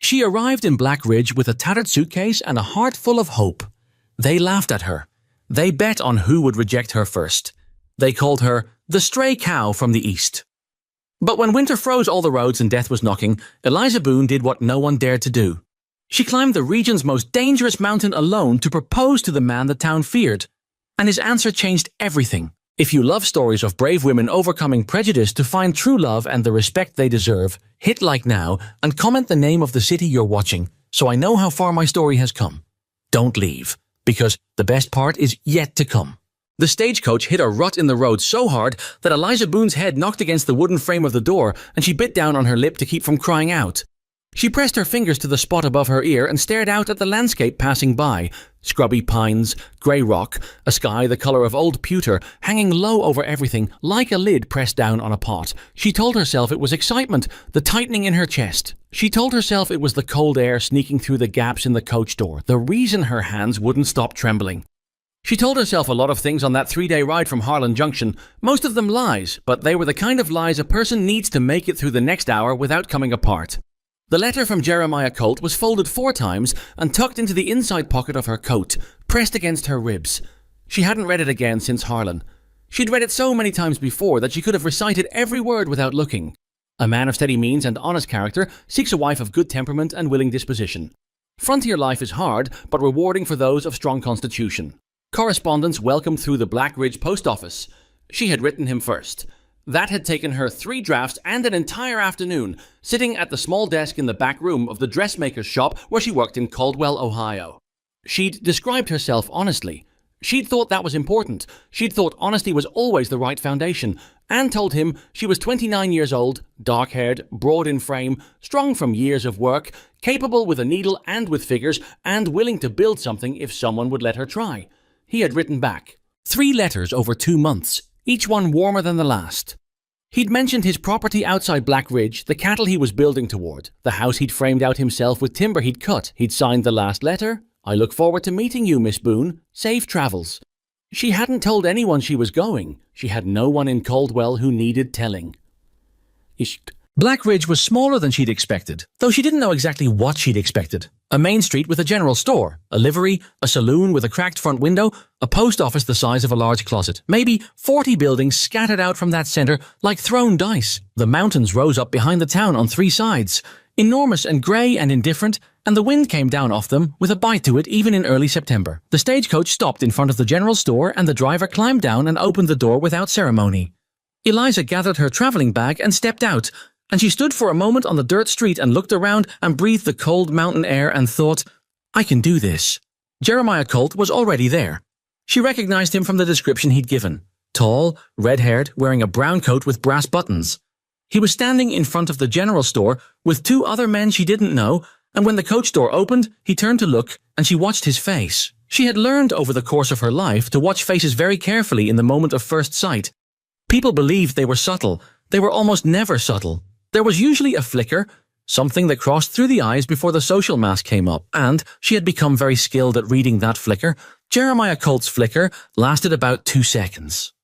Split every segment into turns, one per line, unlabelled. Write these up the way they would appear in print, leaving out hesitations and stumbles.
She arrived in Black Ridge with a tattered suitcase and a heart full of hope. They laughed at her. They bet on who would reject her first. They called her the stray cow from the east. But when winter froze all the roads and death was knocking, Eliza Boone did what no one dared to do. She climbed the region's most dangerous mountain alone to propose to the man the town feared. And his answer changed everything. If you love stories of brave women overcoming prejudice to find true love and the respect they deserve, hit like now and comment the name of the city you're watching so I know how far my story has come. Don't leave, because the best part is yet to come. The stagecoach hit a rut in the road so hard that Eliza Boone's head knocked against the wooden frame of the door and she bit down on her lip to keep from crying out. She pressed her fingers to the spot above her ear and stared out at the landscape passing by. Scrubby pines, grey rock, a sky the colour of old pewter, hanging low over everything like a lid pressed down on a pot. She told herself it was excitement, the tightening in her chest. She told herself it was the cold air sneaking through the gaps in the coach door, the reason her hands wouldn't stop trembling. She told herself a lot of things on that 3-day ride from Harlan Junction, most of them lies, but they were the kind of lies a person needs to make it through the next hour without coming apart. The letter from Jeremiah Colt was folded 4 times and tucked into the inside pocket of her coat, pressed against her ribs. She hadn't read it again since Harlan. She'd read it so many times before that she could have recited every word without looking. A man of steady means and honest character seeks a wife of good temperament and willing disposition. Frontier life is hard, but rewarding for those of strong constitution. Correspondence welcomed through the Black Ridge post office. She had written him first. That had taken her 3 drafts and an entire afternoon, sitting at the small desk in the back room of the dressmaker's shop where she worked in Caldwell, Ohio. She'd described herself honestly. She'd thought that was important. She'd thought honesty was always the right foundation, and told him she was 29 years old, dark-haired, broad in frame, strong from years of work, capable with a needle and with figures, and willing to build something if someone would let her try. He had written back. 3 letters over 2 months, each one warmer than the last. He'd mentioned his property outside Black Ridge, the cattle he was building toward, the house he'd framed out himself with timber he'd cut. He'd signed the last letter. I look forward to meeting you, Miss Boone. Safe travels. She hadn't told anyone she was going. She had no one in Caldwell who needed telling. Black Ridge was smaller than she'd expected, though she didn't know exactly what she'd expected. A main street with a general store, a livery, a saloon with a cracked front window, a post office the size of a large closet. Maybe 40 buildings scattered out from that center like thrown dice. The mountains rose up behind the town on 3 sides, enormous and grey and indifferent, and the wind came down off them with a bite to it even in early September. The stagecoach stopped in front of the general store and the driver climbed down and opened the door without ceremony. Eliza gathered her traveling bag and stepped out, and she stood for a moment on the dirt street and looked around and breathed the cold mountain air and thought, I can do this. Jeremiah Colt was already there. She recognized him from the description he'd given. Tall, red-haired, wearing a brown coat with brass buttons. He was standing in front of the general store with 2 other men she didn't know, and when the coach door opened, he turned to look, and she watched his face. She had learned over the course of her life to watch faces very carefully in the moment of first sight. People believed they were subtle. They were almost never subtle. There was usually a flicker, something that crossed through the eyes before the social mask came up, and she had become very skilled at reading that flicker. Jeremiah Colt's flicker lasted about 2 seconds.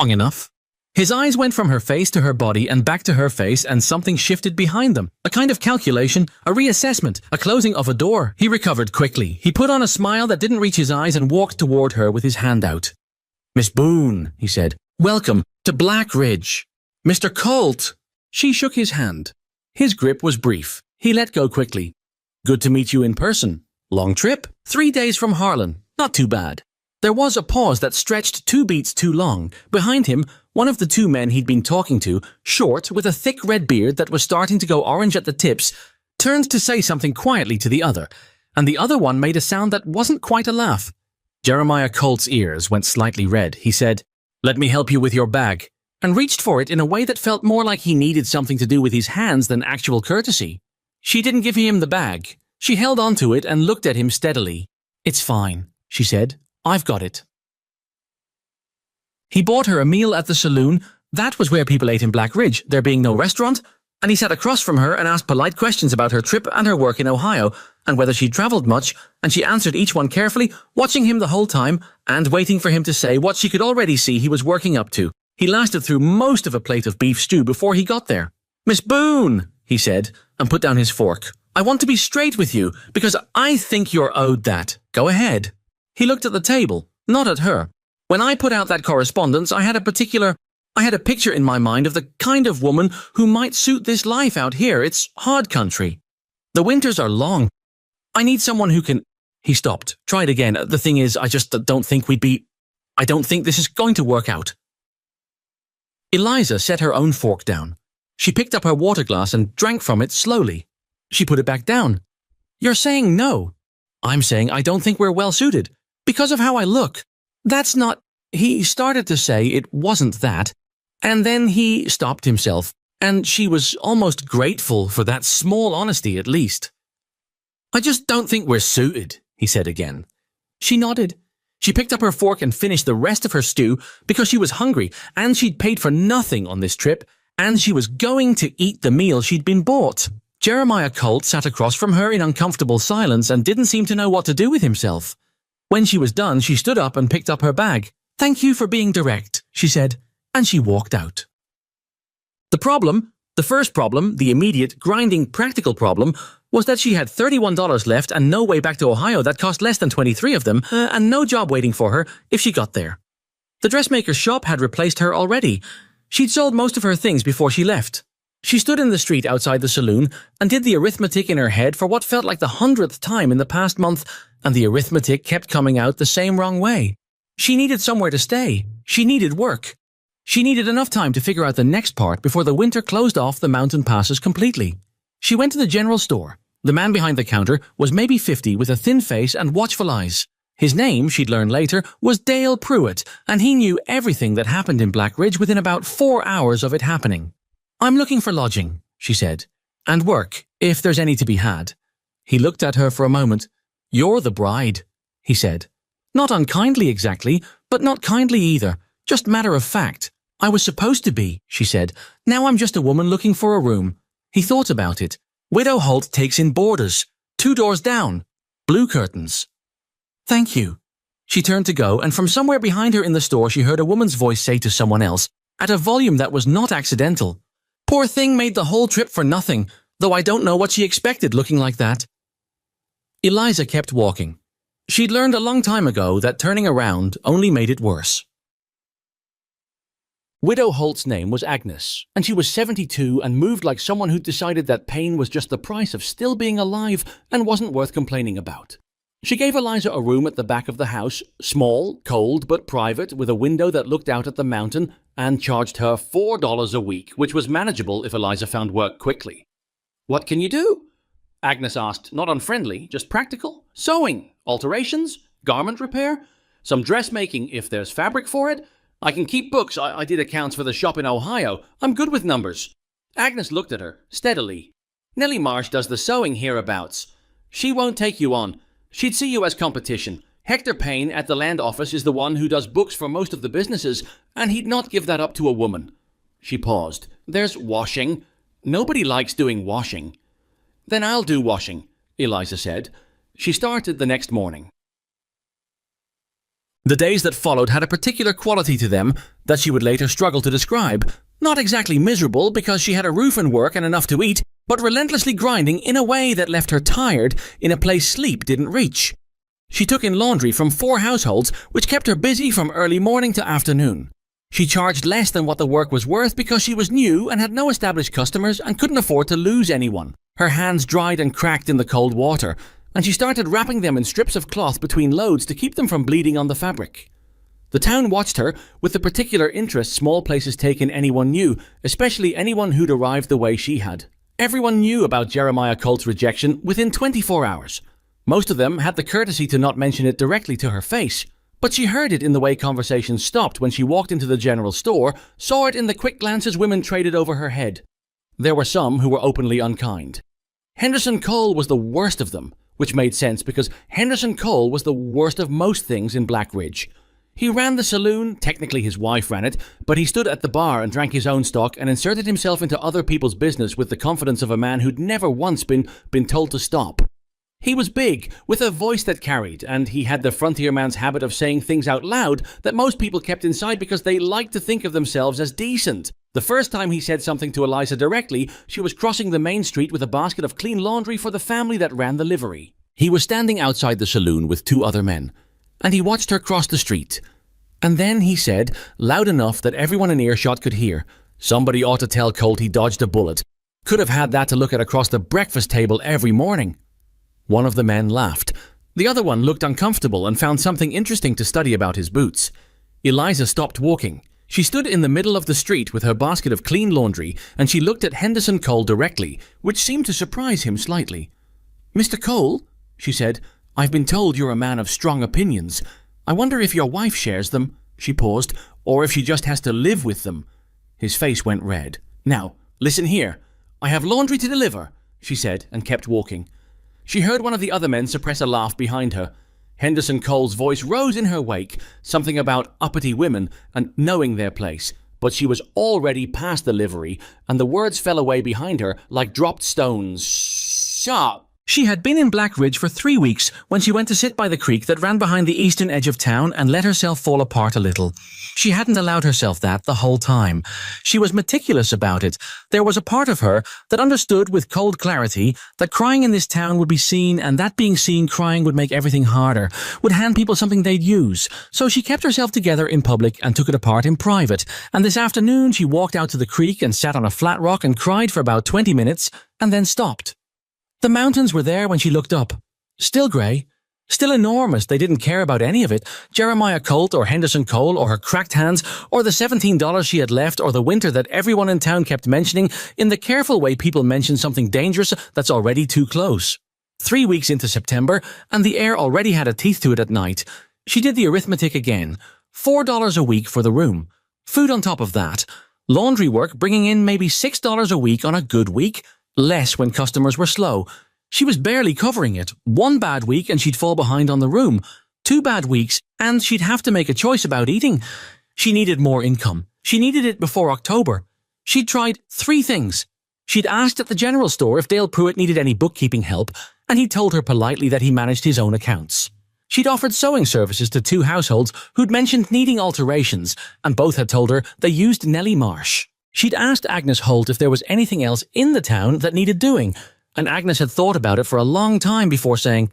Long enough. His eyes went from her face to her body and back to her face, and something shifted behind them. A kind of calculation, a reassessment, a closing of a door. He recovered quickly. He put on a smile that didn't reach his eyes and walked toward her with his hand out. Miss Boone, he said, welcome to Black Ridge. Mr. Colt. She shook his hand. His grip was brief. He let go quickly. Good to meet you in person. Long trip? 3 days from Harlan. Not too bad. There was a pause that stretched 2 beats too long. Behind him, one of the 2 men he'd been talking to, short, with a thick red beard that was starting to go orange at the tips, turned to say something quietly to the other, and the other one made a sound that wasn't quite a laugh. Jeremiah Colt's ears went slightly red. He said, "Let me help you with your bag," and reached for it in a way that felt more like he needed something to do with his hands than actual courtesy. She didn't give him the bag. She held onto it and looked at him steadily. "It's fine," she said. "I've got it." He bought her a meal at the saloon. That was where people ate in Black Ridge, there being no restaurant, and he sat across from her and asked polite questions about her trip and her work in Ohio, and whether she'd traveled much, and she answered each one carefully, watching him the whole time, and waiting for him to say what she could already see he was working up to. He lasted through most of a plate of beef stew before he got there. "Miss Boone," he said, and put down his fork. I want to be straight with you, because I think you're owed that. Go ahead. He looked at the table, not at her. When I put out that correspondence, I had a picture in my mind of the kind of woman who might suit this life out here. It's hard country. The winters are long. I need someone who can... He stopped. Tried again. The thing is, I just don't think I don't think this is going to work out. Eliza set her own fork down. She picked up her water glass and drank from it slowly. She put it back down. You're saying no. I'm saying I don't think we're well suited. Because of how I look. That's not... He started to say it wasn't that. And then he stopped himself. And she was almost grateful for that small honesty at least. I just don't think we're suited, he said again. She nodded. She picked up her fork and finished the rest of her stew because she was hungry and she'd paid for nothing on this trip and she was going to eat the meal she'd been bought. Jeremiah Colt sat across from her in uncomfortable silence and didn't seem to know what to do with himself. When she was done, she stood up and picked up her bag. Thank you for being direct, she said, and she walked out. The first problem, the immediate, grinding, practical problem, was that she had $31 left and no way back to Ohio that cost less than 23 of them, and no job waiting for her if she got there. The dressmaker's shop had replaced her already. She'd sold most of her things before she left. She stood in the street outside the saloon and did the arithmetic in her head for what felt like the 100th time in the past month, and the arithmetic kept coming out the same wrong way. She needed somewhere to stay. She needed work. She needed enough time to figure out the next part before the winter closed off the mountain passes completely. She went to the general store. The man behind the counter was maybe 50 with a thin face and watchful eyes. His name, she'd learn later, was Dale Pruitt, and he knew everything that happened in Black Ridge within about 4 hours of it happening. I'm looking for lodging, she said, and work, if there's any to be had. He looked at her for a moment. You're the bride, he said. Not unkindly exactly, but not kindly either, just matter of fact. I was supposed to be, she said. Now I'm just a woman looking for a room. He thought about it. Widow Holt takes in boarders. 2 doors down. Blue curtains. Thank you. She turned to go, and from somewhere behind her in the store she heard a woman's voice say to someone else, at a volume that was not accidental. Poor thing made the whole trip for nothing, though I don't know what she expected looking like that. Eliza kept walking. She'd learned a long time ago that turning around only made it worse. Widow Holt's name was Agnes, and she was 72 and moved like someone who'd decided that pain was just the price of still being alive and wasn't worth complaining about. She gave Eliza a room at the back of the house, small, cold, but private, with a window that looked out at the mountain, and charged her $4 a week, which was manageable if Eliza found work quickly. What can you do? Agnes asked, not unfriendly, just practical. Sewing, alterations, garment repair, some dressmaking if there's fabric for it. I can keep books. I did accounts for the shop in Ohio. I'm good with numbers. Agnes looked at her, steadily. Nellie Marsh does the sewing hereabouts. She won't take you on. She'd see you as competition. Hector Payne at the land office is the one who does books for most of the businesses, and he'd not give that up to a woman. She paused. There's washing. Nobody likes doing washing. Then I'll do washing, Eliza said. She started the next morning. The days that followed had a particular quality to them that she would later struggle to describe. Not exactly miserable because she had a roof and work and enough to eat, but relentlessly grinding in a way that left her tired in a place sleep didn't reach. She took in laundry from 4 households, which kept her busy from early morning to afternoon. She charged less than what the work was worth because she was new and had no established customers and couldn't afford to lose anyone. Her hands dried and cracked in the cold water, and she started wrapping them in strips of cloth between loads to keep them from bleeding on the fabric. The town watched her with the particular interest small places take in anyone new, especially anyone who'd arrived the way she had. Everyone knew about Jeremiah Colt's rejection within 24 hours. Most of them had the courtesy to not mention it directly to her face, but she heard it in the way conversations stopped when she walked into the general store, saw it in the quick glances women traded over her head. There were some who were openly unkind. Henderson Cole was the worst of them, which made sense because Henderson Cole was the worst of most things in Black Ridge. He ran the saloon, technically his wife ran it, but he stood at the bar and drank his own stock and inserted himself into other people's business with the confidence of a man who'd never once been told to stop. He was big, with a voice that carried, and he had the frontier man's habit of saying things out loud that most people kept inside because they liked to think of themselves as decent. The first time he said something to Eliza directly, she was crossing the main street with a basket of clean laundry for the family that ran the livery. He was standing outside the saloon with 2 other men, and he watched her cross the street. And then he said, loud enough that everyone in earshot could hear, "Somebody ought to tell Colt he dodged a bullet. Could have had that to look at across the breakfast table every morning." One of the men laughed. The other one looked uncomfortable and found something interesting to study about his boots. Eliza stopped walking. She stood in the middle of the street with her basket of clean laundry, and she looked at Henderson Cole directly, which seemed to surprise him slightly. "Mr. Cole," she said, "I've been told you're a man of strong opinions. I wonder if your wife shares them," she paused, "or if she just has to live with them." His face went red. "Now, listen here. I have laundry to deliver," she said, and kept walking. She heard one of the other men suppress a laugh behind her. Henderson Cole's voice rose in her wake, something about uppity women and knowing their place, but she was already past the livery, and the words fell away behind her like dropped stones. Sharp! She had been in Black Ridge for 3 weeks when she went to sit by the creek that ran behind the eastern edge of town and let herself fall apart a little. She hadn't allowed herself that the whole time. She was meticulous about it. There was a part of her that understood with cold clarity that crying in this town would be seen, and that being seen crying would make everything harder, would hand people something they'd use. So she kept herself together in public and took it apart in private, and this afternoon she walked out to the creek and sat on a flat rock and cried for about 20 minutes and then stopped. The mountains were there when she looked up. Still grey. Still enormous. They didn't care about any of it. Jeremiah Colt or Henderson Cole or her cracked hands or the $17 she had left or the winter that everyone in town kept mentioning in the careful way people mention something dangerous that's already too close. 3 weeks into September, and the air already had a teeth to it at night. She did the arithmetic again. $4 a week for the room. Food on top of that. Laundry work bringing in maybe $6 a week on a good week. Less when customers were slow. She was barely covering it. 1 bad week and she'd fall behind on the room. 2 bad weeks and she'd have to make a choice about eating. She needed more income. She needed it before October. She'd tried 3 things. She'd asked at the general store if Dale Pruitt needed any bookkeeping help, and he told her politely that he managed his own accounts. She'd offered sewing services to 2 households who'd mentioned needing alterations, and both had told her they used Nellie Marsh. She'd asked Agnes Holt if there was anything else in the town that needed doing, and Agnes had thought about it for a long time before saying,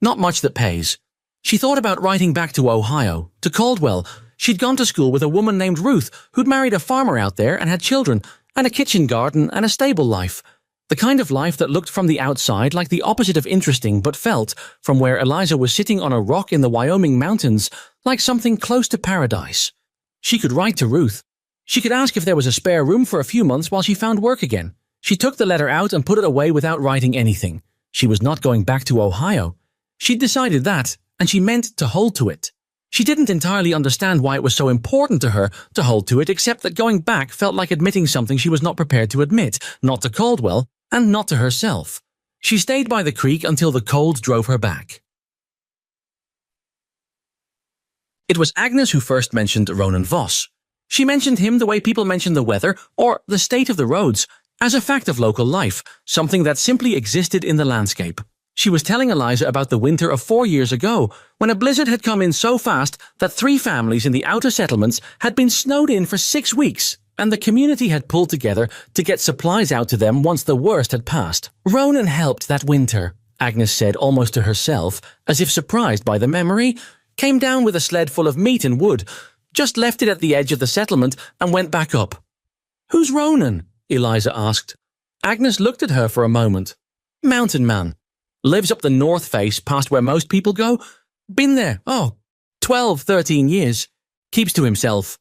"Not much that pays." She thought about writing back to Ohio, to Caldwell. She'd gone to school with a woman named Ruth, who'd married a farmer out there and had children, and a kitchen garden and a stable life. The kind of life that looked from the outside like the opposite of interesting, but felt, from where Eliza was sitting on a rock in the Wyoming mountains, like something close to paradise. She could write to Ruth. She could ask if there was a spare room for a few months while she found work again. She took the letter out and put it away without writing anything. She was not going back to Ohio. She'd decided that, and she meant to hold to it. She didn't entirely understand why it was so important to her to hold to it, except that going back felt like admitting something she was not prepared to admit, not to Caldwell, and not to herself. She stayed by the creek until the cold drove her back. It was Agnes who first mentioned Ronan Voss. She mentioned him the way people mention the weather or the state of the roads, as a fact of local life, something that simply existed in the landscape. She was telling Eliza about the winter of 4 years ago, when a blizzard had come in so fast that 3 families in the outer settlements had been snowed in for 6 weeks, and the community had pulled together to get supplies out to them once the worst had passed. Ronan helped that winter, Agnes said almost to herself, as if surprised by the memory. Came down with a sled full of meat and wood, just left it at the edge of the settlement and went back up. "Who's Ronan?" Eliza asked. Agnes looked at her for a moment. "Mountain man. Lives up the north face past where most people go. Been there, 12, 13 years. Keeps to himself.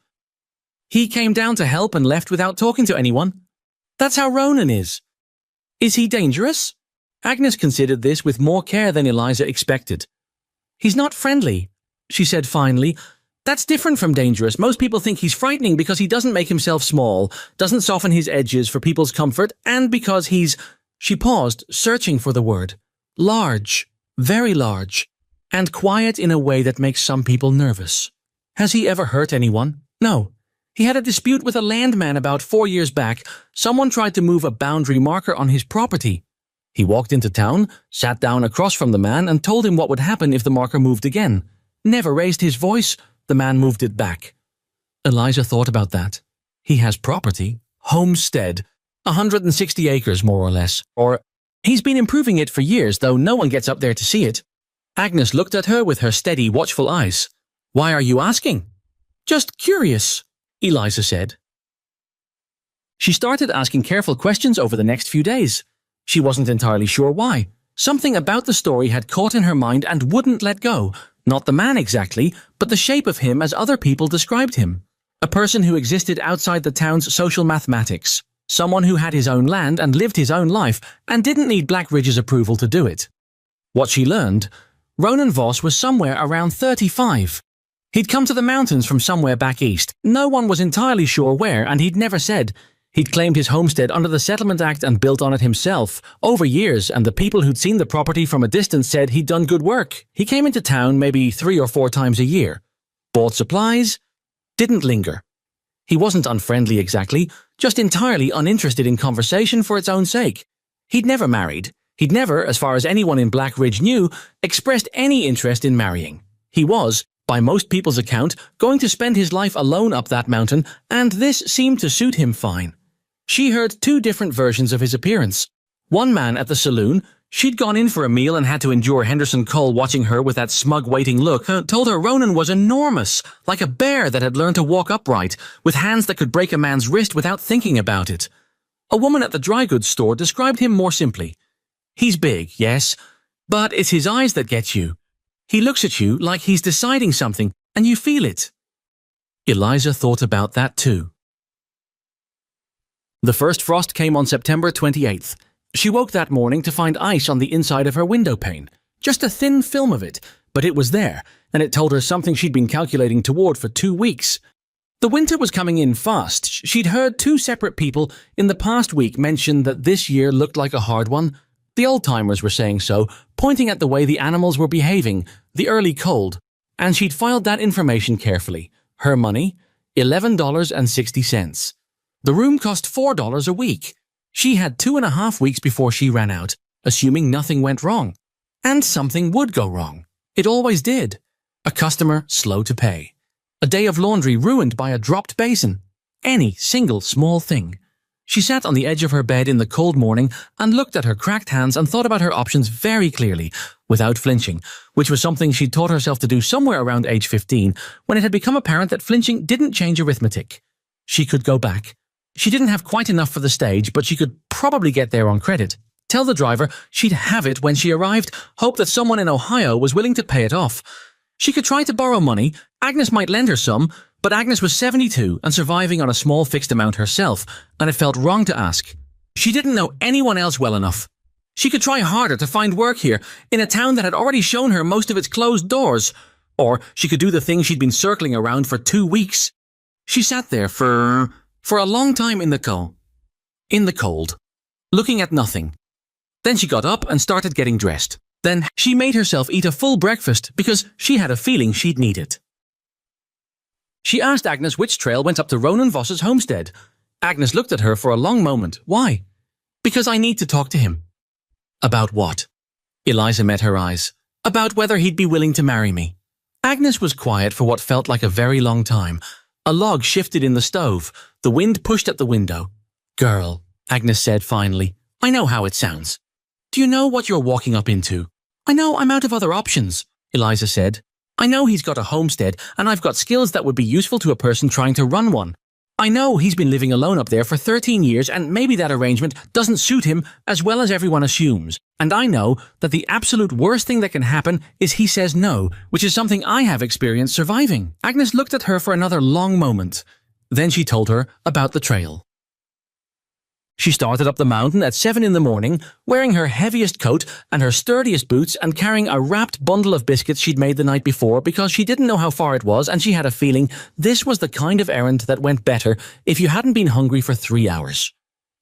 He came down to help and left without talking to anyone. That's how Ronan is." "Is he dangerous?" Agnes considered this with more care than Eliza expected. "He's not friendly," she said finally. "That's different from dangerous. Most people think he's frightening because he doesn't make himself small, doesn't soften his edges for people's comfort, and because he's—" She paused, searching for the word. "Large, very large, and quiet in a way that makes some people nervous. Has he ever hurt anyone? No. He had a dispute with a landman about 4 years back. Someone tried to move a boundary marker on his property. He walked into town, sat down across from the man, and told him what would happen if the marker moved again. Never raised his voice. The man moved it back." Eliza thought about that. He has property, homestead, 160 acres more or less, or he's been improving it for years, though no one gets up there to see it. Agnes looked at her with her steady, watchful eyes. Why are you asking? Just curious, Eliza said. She started asking careful questions over the next few days. She wasn't entirely sure why. Something about the story had caught in her mind and wouldn't let go. Not the man exactly, but the shape of him as other people described him. A person who existed outside the town's social mathematics. Someone who had his own land and lived his own life and didn't need Blackridge's approval to do it. What she learned, Ronan Voss was somewhere around 35. He'd come to the mountains from somewhere back east. No one was entirely sure where, and he'd never said. He'd claimed his homestead under the Settlement Act and built on it himself, over years, and the people who'd seen the property from a distance said he'd done good work. He came into town maybe 3 or 4 times a year. Bought supplies, didn't linger. He wasn't unfriendly exactly, just entirely uninterested in conversation for its own sake. He'd never married. He'd never, as far as anyone in Blackridge knew, expressed any interest in marrying. He was, by most people's account, going to spend his life alone up that mountain, and this seemed to suit him fine. She heard 2 different versions of his appearance. One man at the saloon, she'd gone in for a meal and had to endure Henderson Cole watching her with that smug waiting look, told her Ronan was enormous, like a bear that had learned to walk upright, with hands that could break a man's wrist without thinking about it. A woman at the dry goods store described him more simply. He's big, yes, but it's his eyes that get you. He looks at you like he's deciding something, and you feel it. Eliza thought about that too. The first frost came on September 28th. She woke that morning to find ice on the inside of her window pane. Just a thin film of it, but it was there, and it told her something she'd been calculating toward for 2 weeks. The winter was coming in fast. She'd heard 2 separate people in the past week mention that this year looked like a hard one. The old-timers were saying so, pointing at the way the animals were behaving, the early cold, and she'd filed that information carefully. Her money, $11.60. The room cost $4 a week. She had 2.5 weeks before she ran out, assuming nothing went wrong. And something would go wrong. It always did. A customer slow to pay. A day of laundry ruined by a dropped basin. Any single small thing. She sat on the edge of her bed in the cold morning and looked at her cracked hands and thought about her options very clearly, without flinching, which was something she'd taught herself to do somewhere around age 15, when it had become apparent that flinching didn't change arithmetic. She could go back. She didn't have quite enough for the stage, but she could probably get there on credit. Tell the driver she'd have it when she arrived, hope that someone in Ohio was willing to pay it off. She could try to borrow money. Agnes might lend her some, but Agnes was 72 and surviving on a small fixed amount herself, and it felt wrong to ask. She didn't know anyone else well enough. She could try harder to find work here, in a town that had already shown her most of its closed doors. Or she could do the thing she'd been circling around for 2 weeks. She sat there for a long time in the cold, looking at nothing. Then she got up and started getting dressed. Then she made herself eat a full breakfast because she had a feeling she'd need it. She asked Agnes which trail went up to Ronan Voss's homestead. Agnes looked at her for a long moment. Why? Because I need to talk to him. About what? Eliza met her eyes. About whether he'd be willing to marry me. Agnes was quiet for what felt like a very long time. A log shifted in the stove. The wind pushed at the window. Girl, Agnes said finally, I know how it sounds. Do you know what you're walking up into? I know I'm out of other options, Eliza said. I know he's got a homestead, and I've got skills that would be useful to a person trying to run one. I know he's been living alone up there for 13 years, and maybe that arrangement doesn't suit him as well as everyone assumes. And I know that the absolute worst thing that can happen is he says no, which is something I have experienced surviving. Agnes looked at her for another long moment. Then she told her about the trail. She started up the mountain at 7 in the morning, wearing her heaviest coat and her sturdiest boots and carrying a wrapped bundle of biscuits she'd made the night before because she didn't know how far it was and she had a feeling this was the kind of errand that went better if you hadn't been hungry for 3 hours.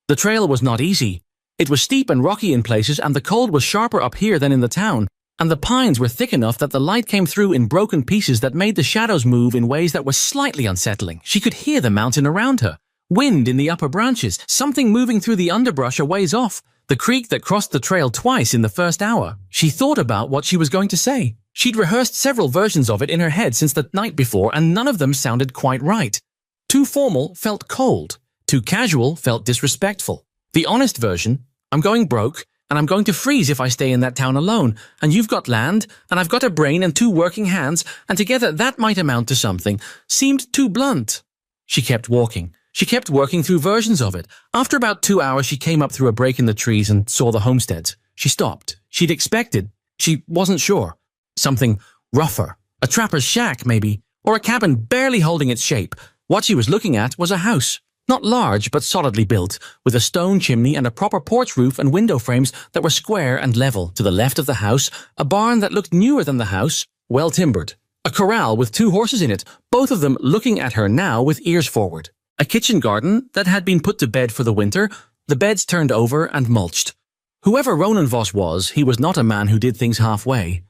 The trail was not easy. It was steep and rocky in places and the cold was sharper up here than in the town, and the pines were thick enough that the light came through in broken pieces that made the shadows move in ways that were slightly unsettling. She could hear the mountain around her. Wind in the upper branches, something moving through the underbrush a ways off, the creek that crossed the trail twice in the first hour. She thought about what she was going to say. She'd rehearsed several versions of it in her head since the night before, and none of them sounded quite right. Too formal felt cold. Too casual felt disrespectful. The honest version, I'm going broke, and I'm going to freeze if I stay in that town alone, and you've got land, and I've got a brain and 2 working hands, and together that might amount to something, seemed too blunt. She kept walking. She kept working through versions of it. After about 2 hours, she came up through a break in the trees and saw the homesteads. She stopped. She'd expected. She wasn't sure. Something rougher. A trapper's shack, maybe, or a cabin barely holding its shape. What she was looking at was a house. Not large, but solidly built, with a stone chimney and a proper porch roof and window frames that were square and level. To the left of the house, a barn that looked newer than the house, well timbered. A corral with 2 horses in it, both of them looking at her now with ears forward. A kitchen garden that had been put to bed for the winter, the beds turned over and mulched. Whoever Ronan Voss was, he was not a man who did things halfway.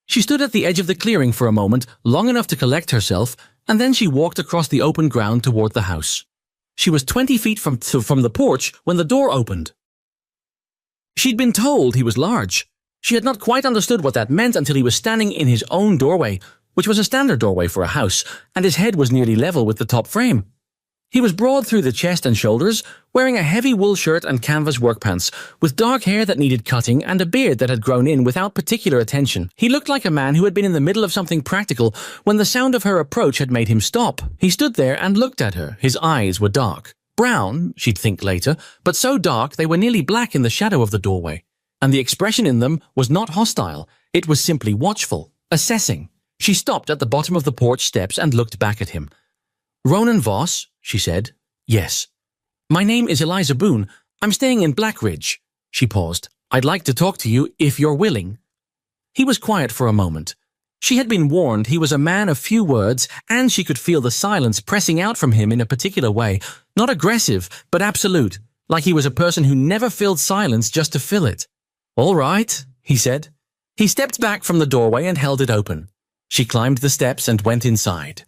She stood at the edge of the clearing for a moment, long enough to collect herself, and then she walked across the open ground toward the house. She was 20 feet from the porch when the door opened. She'd been told he was large. She had not quite understood what that meant until he was standing in his own doorway, which was a standard doorway for a house, and his head was nearly level with the top frame. He was broad through the chest and shoulders, wearing a heavy wool shirt and canvas work pants, with dark hair that needed cutting and a beard that had grown in without particular attention. He looked like a man who had been in the middle of something practical when the sound of her approach had made him stop. He stood there and looked at her. His eyes were dark. Brown, she'd think later, but so dark they were nearly black in the shadow of the doorway. And the expression in them was not hostile. It was simply watchful, assessing. She stopped at the bottom of the porch steps and looked back at him. Ronan Voss, she said. Yes. My name is Eliza Boone. I'm staying in Blackridge. She paused. I'd like to talk to you if you're willing. He was quiet for a moment. She had been warned he was a man of few words, and she could feel the silence pressing out from him in a particular way, not aggressive, but absolute, like he was a person who never filled silence just to fill it. All right, he said. He stepped back from the doorway and held it open. She climbed the steps and went inside.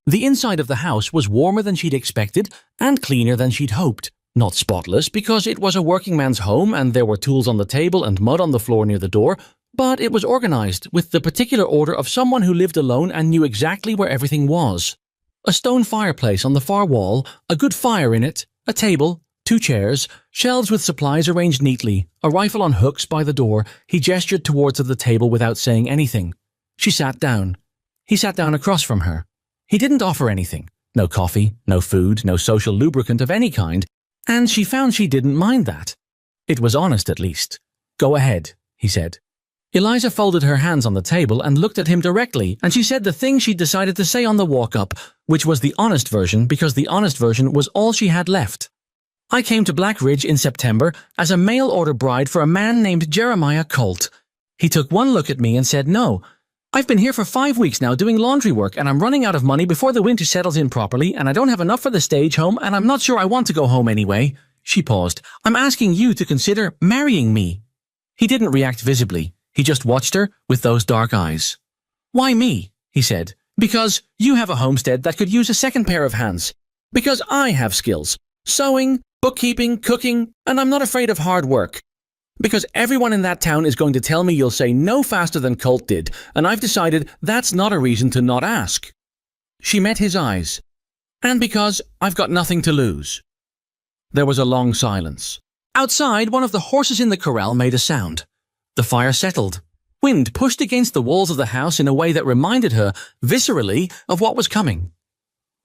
The inside of the house was warmer than she'd expected and cleaner than she'd hoped. Not spotless, because it was a working man's home and there were tools on the table and mud on the floor near the door, but it was organized with the particular order of someone who lived alone and knew exactly where everything was. A stone fireplace on the far wall, a good fire in it, a table, 2 chairs, shelves with supplies arranged neatly, a rifle on hooks by the door. He gestured towards the table without saying anything. She sat down. He sat down across from her. He didn't offer anything. No coffee, no food, no social lubricant of any kind, and she found she didn't mind that. It was honest, at least. Go ahead, he said. Eliza folded her hands on the table and looked at him directly, and she said the thing she'd decided to say on the walk up, which was the honest version because the honest version was all she had left. I came to Blackridge in September as a mail-order bride for a man named Jeremiah Colt. He took one look at me and said no. I've been here for 5 weeks now doing laundry work, and I'm running out of money before the winter settles in properly, and I don't have enough for the stage home, and I'm not sure I want to go home anyway. She paused. I'm asking you to consider marrying me. He didn't react visibly. He just watched her with those dark eyes. Why me? He said. Because you have a homestead that could use a second pair of hands. Because I have skills. Sewing, bookkeeping, cooking, and I'm not afraid of hard work. Because everyone in that town is going to tell me you'll say no faster than Colt did, and I've decided that's not a reason to not ask. She met his eyes. And because I've got nothing to lose. There was a long silence. Outside, one of the horses in the corral made a sound. The fire settled. Wind pushed against the walls of the house in a way that reminded her, viscerally, of what was coming.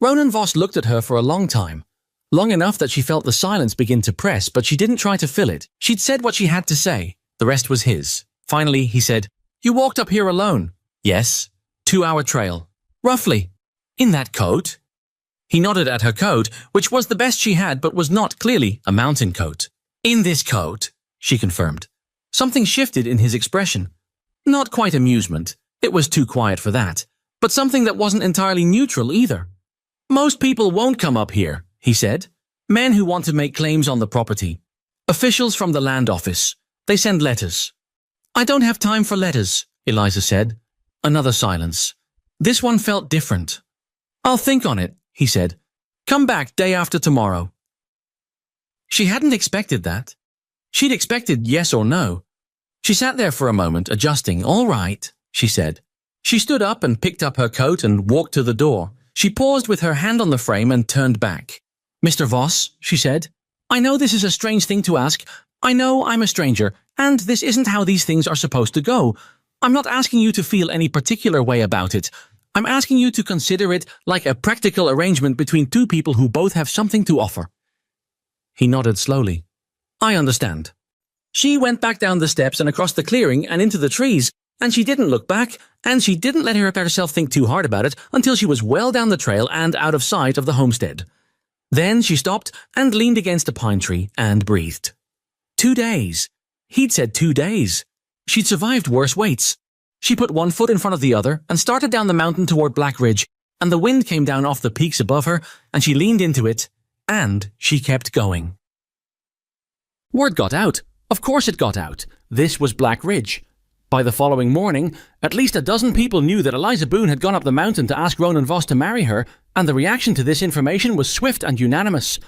Ronan Voss looked at her for a long time. Long enough that she felt the silence begin to press, but she didn't try to fill it. She'd said what she had to say. The rest was his. Finally, he said, You walked up here alone? Yes. 2-hour trail. Roughly. In that coat? He nodded at her coat, which was the best she had but was not clearly a mountain coat. In this coat, she confirmed. Something shifted in his expression. Not quite amusement. It was too quiet for that. But something that wasn't entirely neutral either. Most people won't come up here, he said. Men who want to make claims on the property. Officials from the land office. They send letters. I don't have time for letters, Eliza said. Another silence. This one felt different. I'll think on it, he said. Come back day after tomorrow. She hadn't expected that. She'd expected yes or no. She sat there for a moment, adjusting. All right, she said. She stood up and picked up her coat and walked to the door. She paused with her hand on the frame and turned back. "Mr. Voss," she said, "I know this is a strange thing to ask. I know I'm a stranger, and this isn't how these things are supposed to go. I'm not asking you to feel any particular way about it. I'm asking you to consider it like a practical arrangement between two people who both have something to offer." He nodded slowly. "I understand." She went back down the steps and across the clearing and into the trees, and she didn't look back, and she didn't let herself think too hard about it until she was well down the trail and out of sight of the homestead. Then she stopped and leaned against a pine tree and breathed. 2 days. He'd said 2 days. She'd survived worse waits. She put one foot in front of the other and started down the mountain toward Black Ridge, and the wind came down off the peaks above her, and she leaned into it, and she kept going. Word got out. Of course it got out. This was Black Ridge. By the following morning, at least a dozen people knew that Eliza Boone had gone up the mountain to ask Ronan Voss to marry her, and the reaction to this information was swift and unanimous.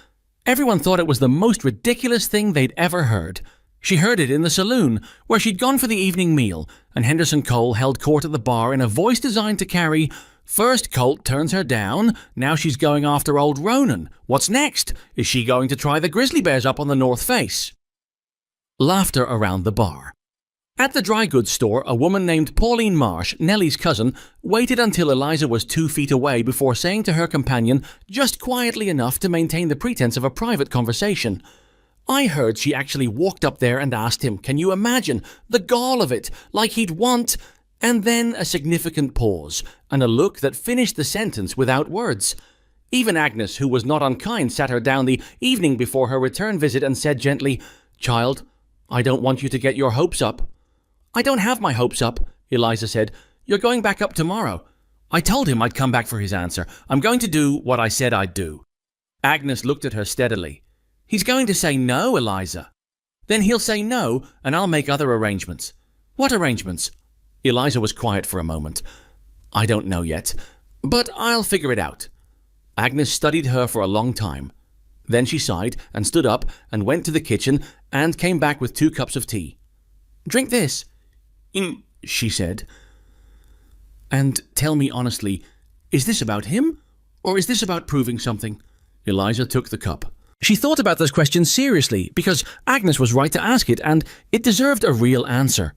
Everyone thought it was the most ridiculous thing they'd ever heard. She heard it in the saloon, where she'd gone for the evening meal, and Henderson Cole held court at the bar in a voice designed to carry, "First Colt turns her down, now she's going after old Ronan. What's next? Is she going to try the grizzly bears up on the north face?" Laughter around the bar. At the dry goods store, a woman named Pauline Marsh, Nellie's cousin, waited until Eliza was 2 feet away before saying to her companion, just quietly enough to maintain the pretense of a private conversation, "I heard she actually walked up there and asked him, can you imagine? The gall of it, like he'd want..." And then a significant pause, and a look that finished the sentence without words. Even Agnes, who was not unkind, sat her down the evening before her return visit and said gently, "Child, I don't want you to get your hopes up." "I don't have my hopes up," Eliza said. "You're going back up tomorrow." "I told him I'd come back for his answer. I'm going to do what I said I'd do." Agnes looked at her steadily. "He's going to say no, Eliza." "Then he'll say no, and I'll make other arrangements." "What arrangements?" Eliza was quiet for a moment. "I don't know yet, but I'll figure it out." Agnes studied her for a long time. Then she sighed and stood up and went to the kitchen and came back with 2 cups of tea. "Drink this," she said. "And tell me honestly, is this about him, or is this about proving something?" Eliza took the cup. She thought about this question seriously, because Agnes was right to ask it, and it deserved a real answer.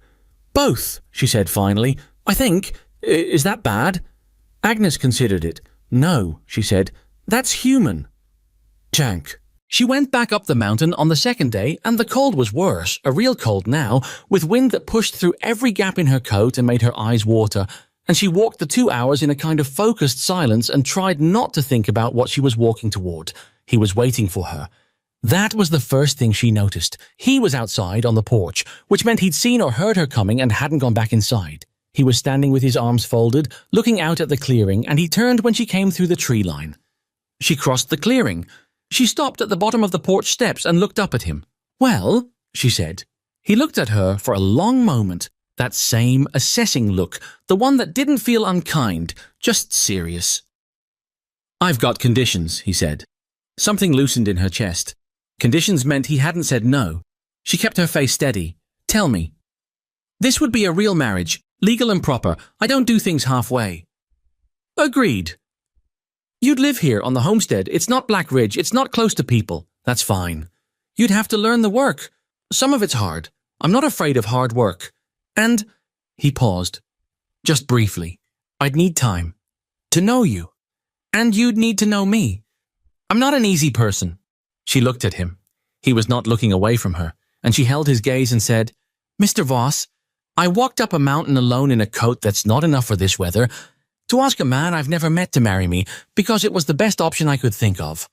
"Both," she said finally. "I think. Is that bad?" Agnes considered it. "No," she said. "That's human." Jank. She went back up the mountain on the second day, and the cold was worse, a real cold now, with wind that pushed through every gap in her coat and made her eyes water, and she walked the 2 hours in a kind of focused silence and tried not to think about what she was walking toward. He was waiting for her. That was the first thing she noticed. He was outside on the porch, which meant he'd seen or heard her coming and hadn't gone back inside. He was standing with his arms folded, looking out at the clearing, and he turned when she came through the tree line. She crossed the clearing. She stopped at the bottom of the porch steps and looked up at him. "Well," she said. He looked at her for a long moment, that same assessing look, the one that didn't feel unkind, just serious. "I've got conditions," he said. Something loosened in her chest. Conditions meant he hadn't said no. She kept her face steady. "Tell me." "This would be a real marriage, legal and proper. I don't do things halfway." "Agreed." "You'd live here on the homestead. It's not Black Ridge. It's not close to people. That's fine. You'd have to learn the work. Some of it's hard. I'm not afraid of hard work. And," he paused, "just briefly, I'd need time to know you. And you'd need to know me. I'm not an easy person." She looked at him. He was not looking away from her, and she held his gaze and said, "Mr. Voss, I walked up a mountain alone in a coat that's not enough for this weather, to ask a man I've never met to marry me, because it was the best option I could think of.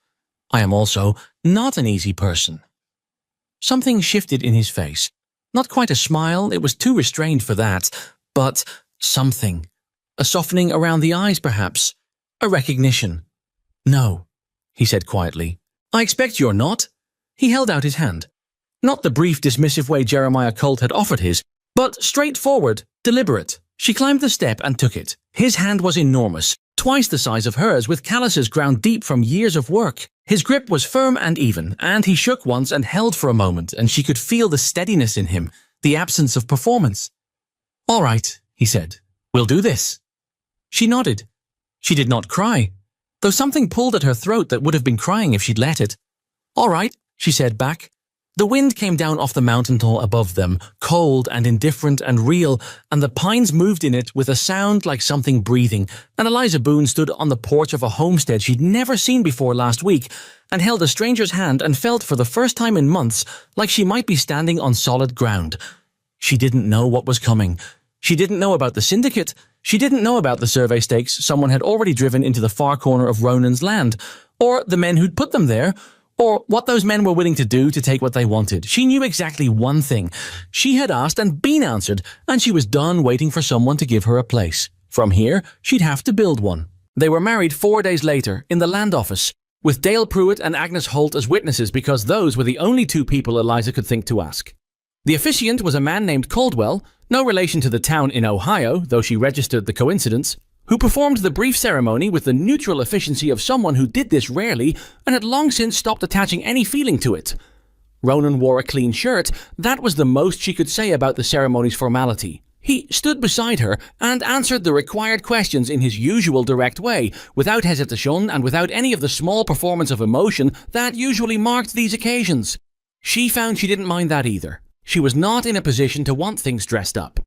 I am also not an easy person." Something shifted in his face. Not quite a smile, it was too restrained for that, but something. A softening around the eyes, perhaps. A recognition. "No," he said quietly. "I expect you're not." He held out his hand. Not the brief, dismissive way Jeremiah Colt had offered his, but straightforward, deliberate. She climbed the step and took it. His hand was enormous, twice the size of hers, with calluses ground deep from years of work. His grip was firm and even, and he shook once and held for a moment, and she could feel the steadiness in him, the absence of performance. "All right," he said. "We'll do this." She nodded. She did not cry. though something pulled at her throat that would have been crying if she'd let it. "All right," she said back. The wind came down off the mountain top above them, cold and indifferent and real, and the pines moved in it with a sound like something breathing, and Eliza Boone stood on the porch of a homestead she'd never seen before last week, and held a stranger's hand and felt for the first time in months like she might be standing on solid ground. She didn't know what was coming. She didn't know about the syndicate. She didn't know about the survey stakes someone had already driven into the far corner of Ronan's land, or the men who'd put them there, or what those men were willing to do to take what they wanted. She knew exactly one thing. She had asked and been answered, and she was done waiting for someone to give her a place. From here, she'd have to build one. They were married 4 days later, in the land office, with Dale Pruitt and Agnes Holt as witnesses because those were the only two people Eliza could think to ask. The officiant was a man named Caldwell, no relation to the town in Ohio, though she registered the coincidence, who performed the brief ceremony with the neutral efficiency of someone who did this rarely and had long since stopped attaching any feeling to it. Ronan wore a clean shirt. That was the most she could say about the ceremony's formality. He stood beside her and answered the required questions in his usual direct way, without hesitation and without any of the small performance of emotion that usually marked these occasions. She found she didn't mind that either. She was not in a position to want things dressed up.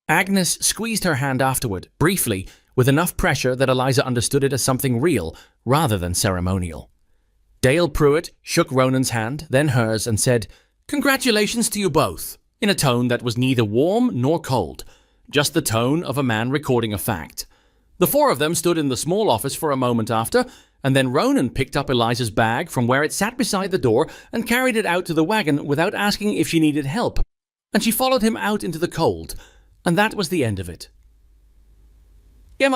Agnes squeezed her hand afterward, briefly, with enough pressure that Eliza understood it as something real, rather than ceremonial. Dale Pruitt shook Ronan's hand, then hers, and said, "Congratulations to you both," in a tone that was neither warm nor cold, just the tone of a man recording a fact. The four of them stood in the small office for a moment after, and then Ronan picked up Eliza's bag from where it sat beside the door and carried it out to the wagon without asking if she needed help, and she followed him out into the cold, and that was the end of it. The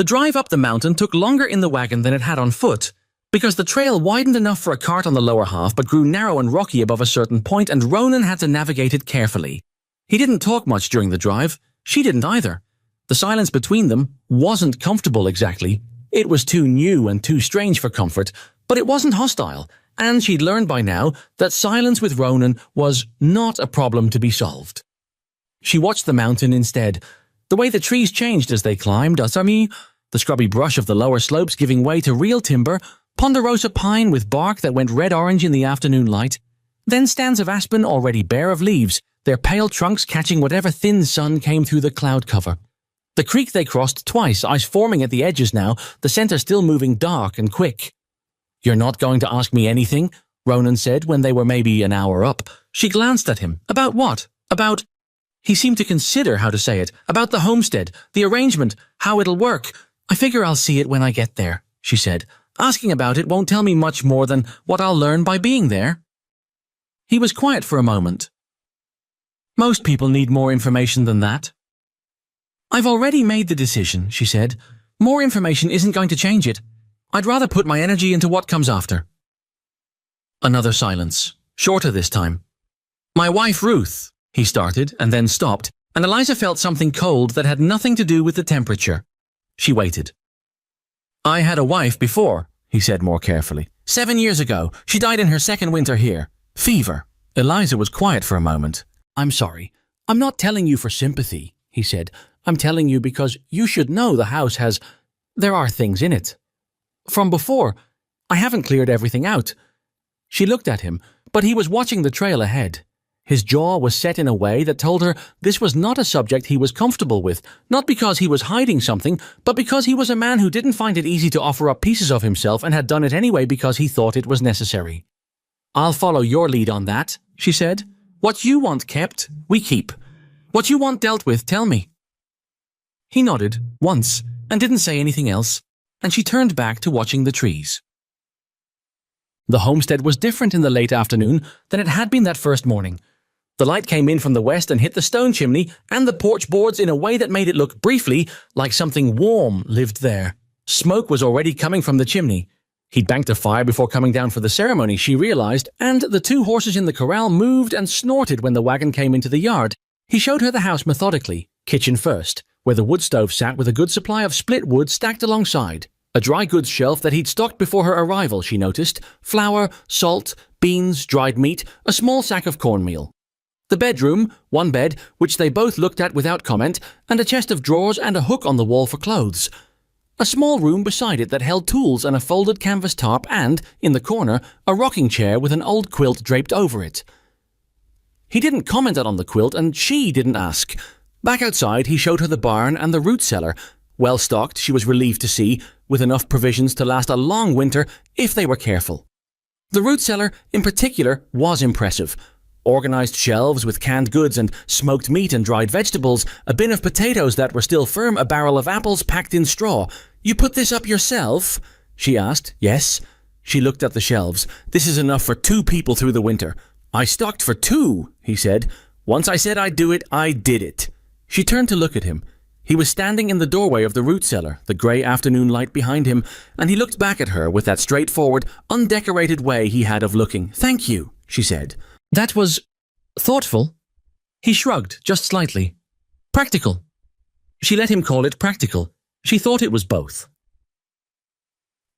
drive up the mountain took longer in the wagon than it had on foot, because the trail widened enough for a cart on the lower half but grew narrow and rocky above a certain point, and Ronan had to navigate it carefully. He didn't talk much during the drive. She didn't either. The silence between them wasn't comfortable exactly. It was too new and too strange for comfort, but it wasn't hostile, and she'd learned by now that silence with Ronan was not a problem to be solved. She watched the mountain instead, the way the trees changed as they climbed, the scrubby brush of the lower slopes giving way to real timber, ponderosa pine with bark that went red-orange in the afternoon light, then stands of aspen already bare of leaves, their pale trunks catching whatever thin sun came through the cloud cover. The creek they crossed twice, ice forming at the edges now, the center still moving dark and quick. "You're not going to ask me anything?" Ronan said when they were maybe an hour up. She glanced at him. "About what? About—" He seemed to consider how to say it. "About the homestead, the arrangement, how it'll work. I figure I'll see it when I get there," she said. "Asking about it won't tell me much more than what I'll learn by being there." He was quiet for a moment. "Most people need more information than that." "I've already made the decision," she said. "More information isn't going to change it. I'd rather put my energy into what comes after." Another silence, shorter this time. "My wife Ruth," he started and then stopped, and Eliza felt something cold that had nothing to do with the temperature. She waited. "I had a wife before," he said more carefully. 7 years ago. She died in her second winter here. Fever." Eliza was quiet for a moment. "I'm sorry. I'm not telling you for sympathy," he said. "I'm telling you because you should know the house has— there are things in it. From before. I haven't cleared everything out." She looked at him, but he was watching the trail ahead. His jaw was set in a way that told her this was not a subject he was comfortable with, not because he was hiding something, but because he was a man who didn't find it easy to offer up pieces of himself and had done it anyway because he thought it was necessary. "I'll follow your lead on that," she said. "What you want kept, we keep. What you want dealt with, tell me." He nodded, once, and didn't say anything else, and she turned back to watching the trees. The homestead was different in the late afternoon than it had been that first morning. The light came in from the west and hit the stone chimney and the porch boards in a way that made it look briefly like something warm lived there. Smoke was already coming from the chimney. He'd banked a fire before coming down for the ceremony, she realized, and the 2 horses in the corral moved and snorted when the wagon came into the yard. He showed her the house methodically, kitchen first, where the wood stove sat with a good supply of split wood stacked alongside. A dry goods shelf that he'd stocked before her arrival, she noticed. Flour, salt, beans, dried meat, a small sack of cornmeal. The bedroom, 1 bed, which they both looked at without comment, and a chest of drawers and a hook on the wall for clothes. A small room beside it that held tools and a folded canvas tarp and, in the corner, a rocking chair with an old quilt draped over it. He didn't comment on the quilt, and she didn't ask. Back outside, he showed her the barn and the root cellar. Well stocked, she was relieved to see, with enough provisions to last a long winter if they were careful. The root cellar, in particular, was impressive. Organised shelves with canned goods and smoked meat and dried vegetables, a bin of potatoes that were still firm, a barrel of apples packed in straw. "You put this up yourself?" she asked. "Yes." She looked at the shelves. "This is enough for 2 people through the winter." "I stocked for 2, he said. "Once I said I'd do it, I did it." She turned to look at him. He was standing in the doorway of the root cellar, the grey afternoon light behind him, and he looked back at her with that straightforward, undecorated way he had of looking. "Thank you," she said. "That was thoughtful." He shrugged, just slightly. "Practical." She let him call it practical. She thought it was both.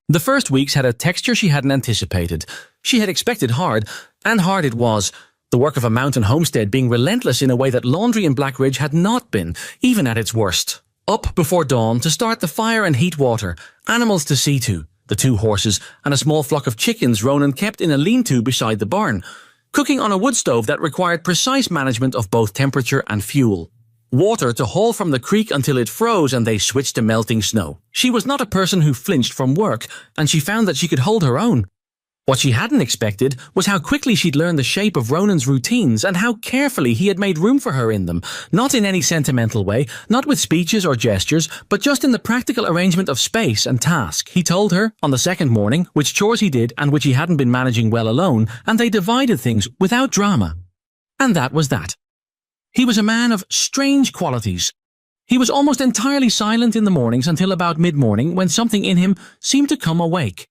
The first weeks had a texture she hadn't anticipated. She had expected hard, and hard it was. The work of a mountain homestead being relentless in a way that laundry in Blackridge had not been, even at its worst. Up before dawn to start the fire and heat water, animals to see to, the 2 horses, and a small flock of chickens Ronan kept in a lean-to beside the barn. Cooking on a wood stove that required precise management of both temperature and fuel. Water to haul from the creek until it froze and they switched to melting snow. She was not a person who flinched from work, and she found that she could hold her own. What she hadn't expected was how quickly she'd learn the shape of Ronan's routines and how carefully he had made room for her in them, not in any sentimental way, not with speeches or gestures, but just in the practical arrangement of space and task. He told her, on the second morning, which chores he did and which he hadn't been managing well alone, and they divided things without drama. And that was that. He was a man of strange qualities. He was almost entirely silent in the mornings until about mid-morning, when something in him seemed to come awake.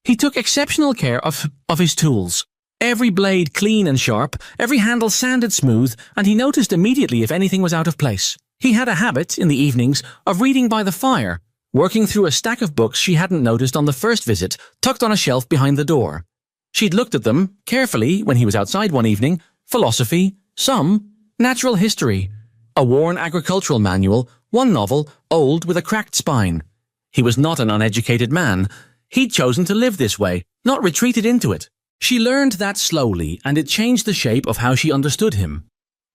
He took exceptional care of his tools. Every blade clean and sharp, every handle sanded smooth, and he noticed immediately if anything was out of place. He had a habit, in the evenings, of reading by the fire, working through a stack of books she hadn't noticed on the first visit, tucked on a shelf behind the door. She'd looked at them, carefully, when he was outside one evening, philosophy, some, natural history, a worn agricultural manual, one novel, old with a cracked spine. He was not an uneducated man. He'd chosen to live this way, not retreated into it. She learned that slowly, and it changed the shape of how she understood him.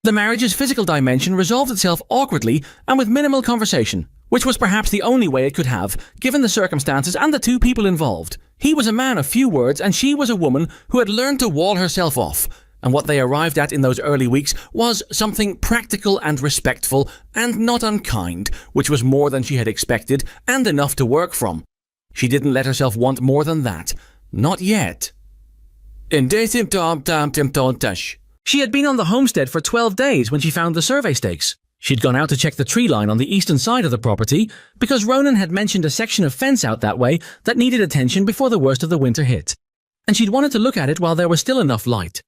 The marriage's physical dimension resolved itself awkwardly and with minimal conversation, which was perhaps the only way it could have, given the circumstances and the 2 people involved. He was a man of few words, and she was a woman who had learned to wall herself off. And what they arrived at in those early weeks was something practical and respectful and not unkind, which was more than she had expected and enough to work from. She didn't let herself want more than that. Not yet. She had been on the homestead for 12 days when she found the survey stakes. She'd gone out to check the tree line on the eastern side of the property because Ronan had mentioned a section of fence out that way that needed attention before the worst of the winter hit. And she'd wanted to look at it while there was still enough light.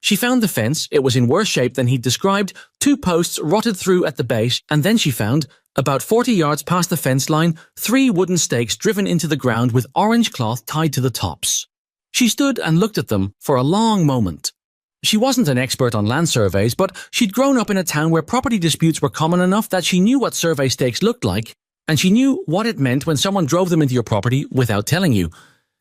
She found the fence. It was in worse shape than he'd described, 2 posts rotted through at the base, and then she found, about 40 yards past the fence line, 3 wooden stakes driven into the ground with orange cloth tied to the tops. She stood and looked at them for a long moment. She wasn't an expert on land surveys, but she'd grown up in a town where property disputes were common enough that she knew what survey stakes looked like, and she knew what it meant when someone drove them into your property without telling you.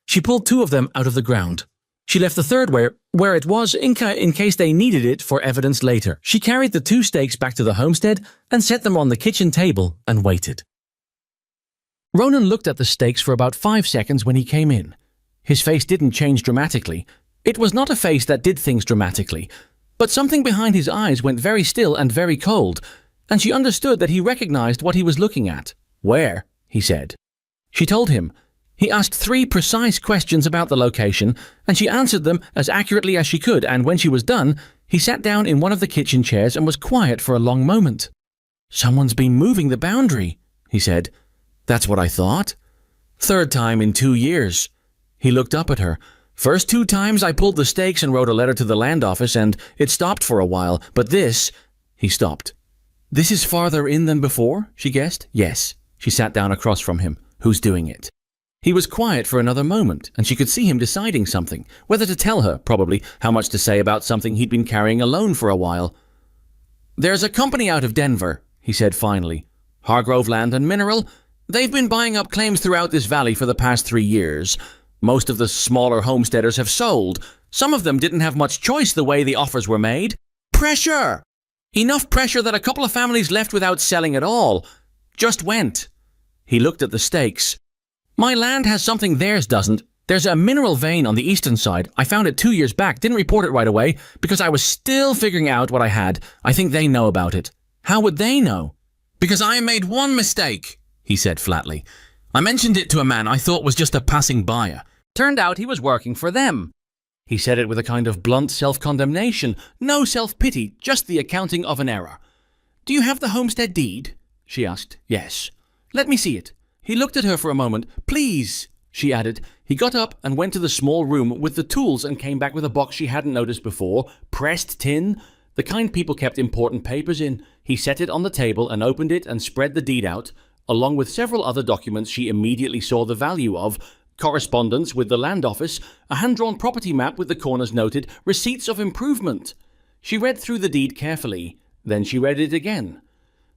She pulled 2 of them out of the ground. She left the third where it was in case they needed it for evidence later. She carried the 2 stakes back to the homestead and set them on the kitchen table and waited. Ronan looked at the stakes for about 5 seconds when he came in. His face didn't change dramatically. It was not a face that did things dramatically, but something behind his eyes went very still and very cold, and she understood that he recognized what he was looking at. "Where?" he said. She told him. He asked 3 precise questions about the location, and she answered them as accurately as she could, and when she was done, he sat down in one of the kitchen chairs and was quiet for a long moment. "Someone's been moving the boundary," he said. "That's what I thought. 3rd time in 2 years. He looked up at her. "First 2 times I pulled the stakes and wrote a letter to the land office, and it stopped for a while, but this—" He stopped. "This is farther in than before?" she guessed. "Yes." She sat down across from him. "Who's doing it?" He was quiet for another moment, and she could see him deciding something, whether to tell her, probably, how much to say about something he'd been carrying alone for a while. "There's a company out of Denver," he said finally. "Hargrove Land and Mineral. They've been buying up claims throughout this valley for the past 3 years. Most of the smaller homesteaders have sold. Some of them didn't have much choice the way the offers were made. Pressure! Enough pressure that a couple of families left without selling at all. Just went. He looked at the stakes. My land has something theirs doesn't. There's a mineral vein on the eastern side. I found it 2 years back, didn't report it right away, because I was still figuring out what I had. I think they know about it. How would they know? Because I made one mistake, he said flatly. I mentioned it to a man I thought was just a passing buyer. Turned out he was working for them. He said it with a kind of blunt self-condemnation. No self-pity, just the accounting of an error. Do you have the homestead deed? She asked. Yes. Let me see it. He looked at her for a moment. Please, she added. He got up and went to the small room with the tools and came back with a box she hadn't noticed before. Pressed tin, the kind people kept important papers in. He set it on the table and opened it and spread the deed out, along with several other documents she immediately saw the value of. Correspondence with the land office, a hand-drawn property map with the corners noted, receipts of improvement. She read through the deed carefully. Then she read it again.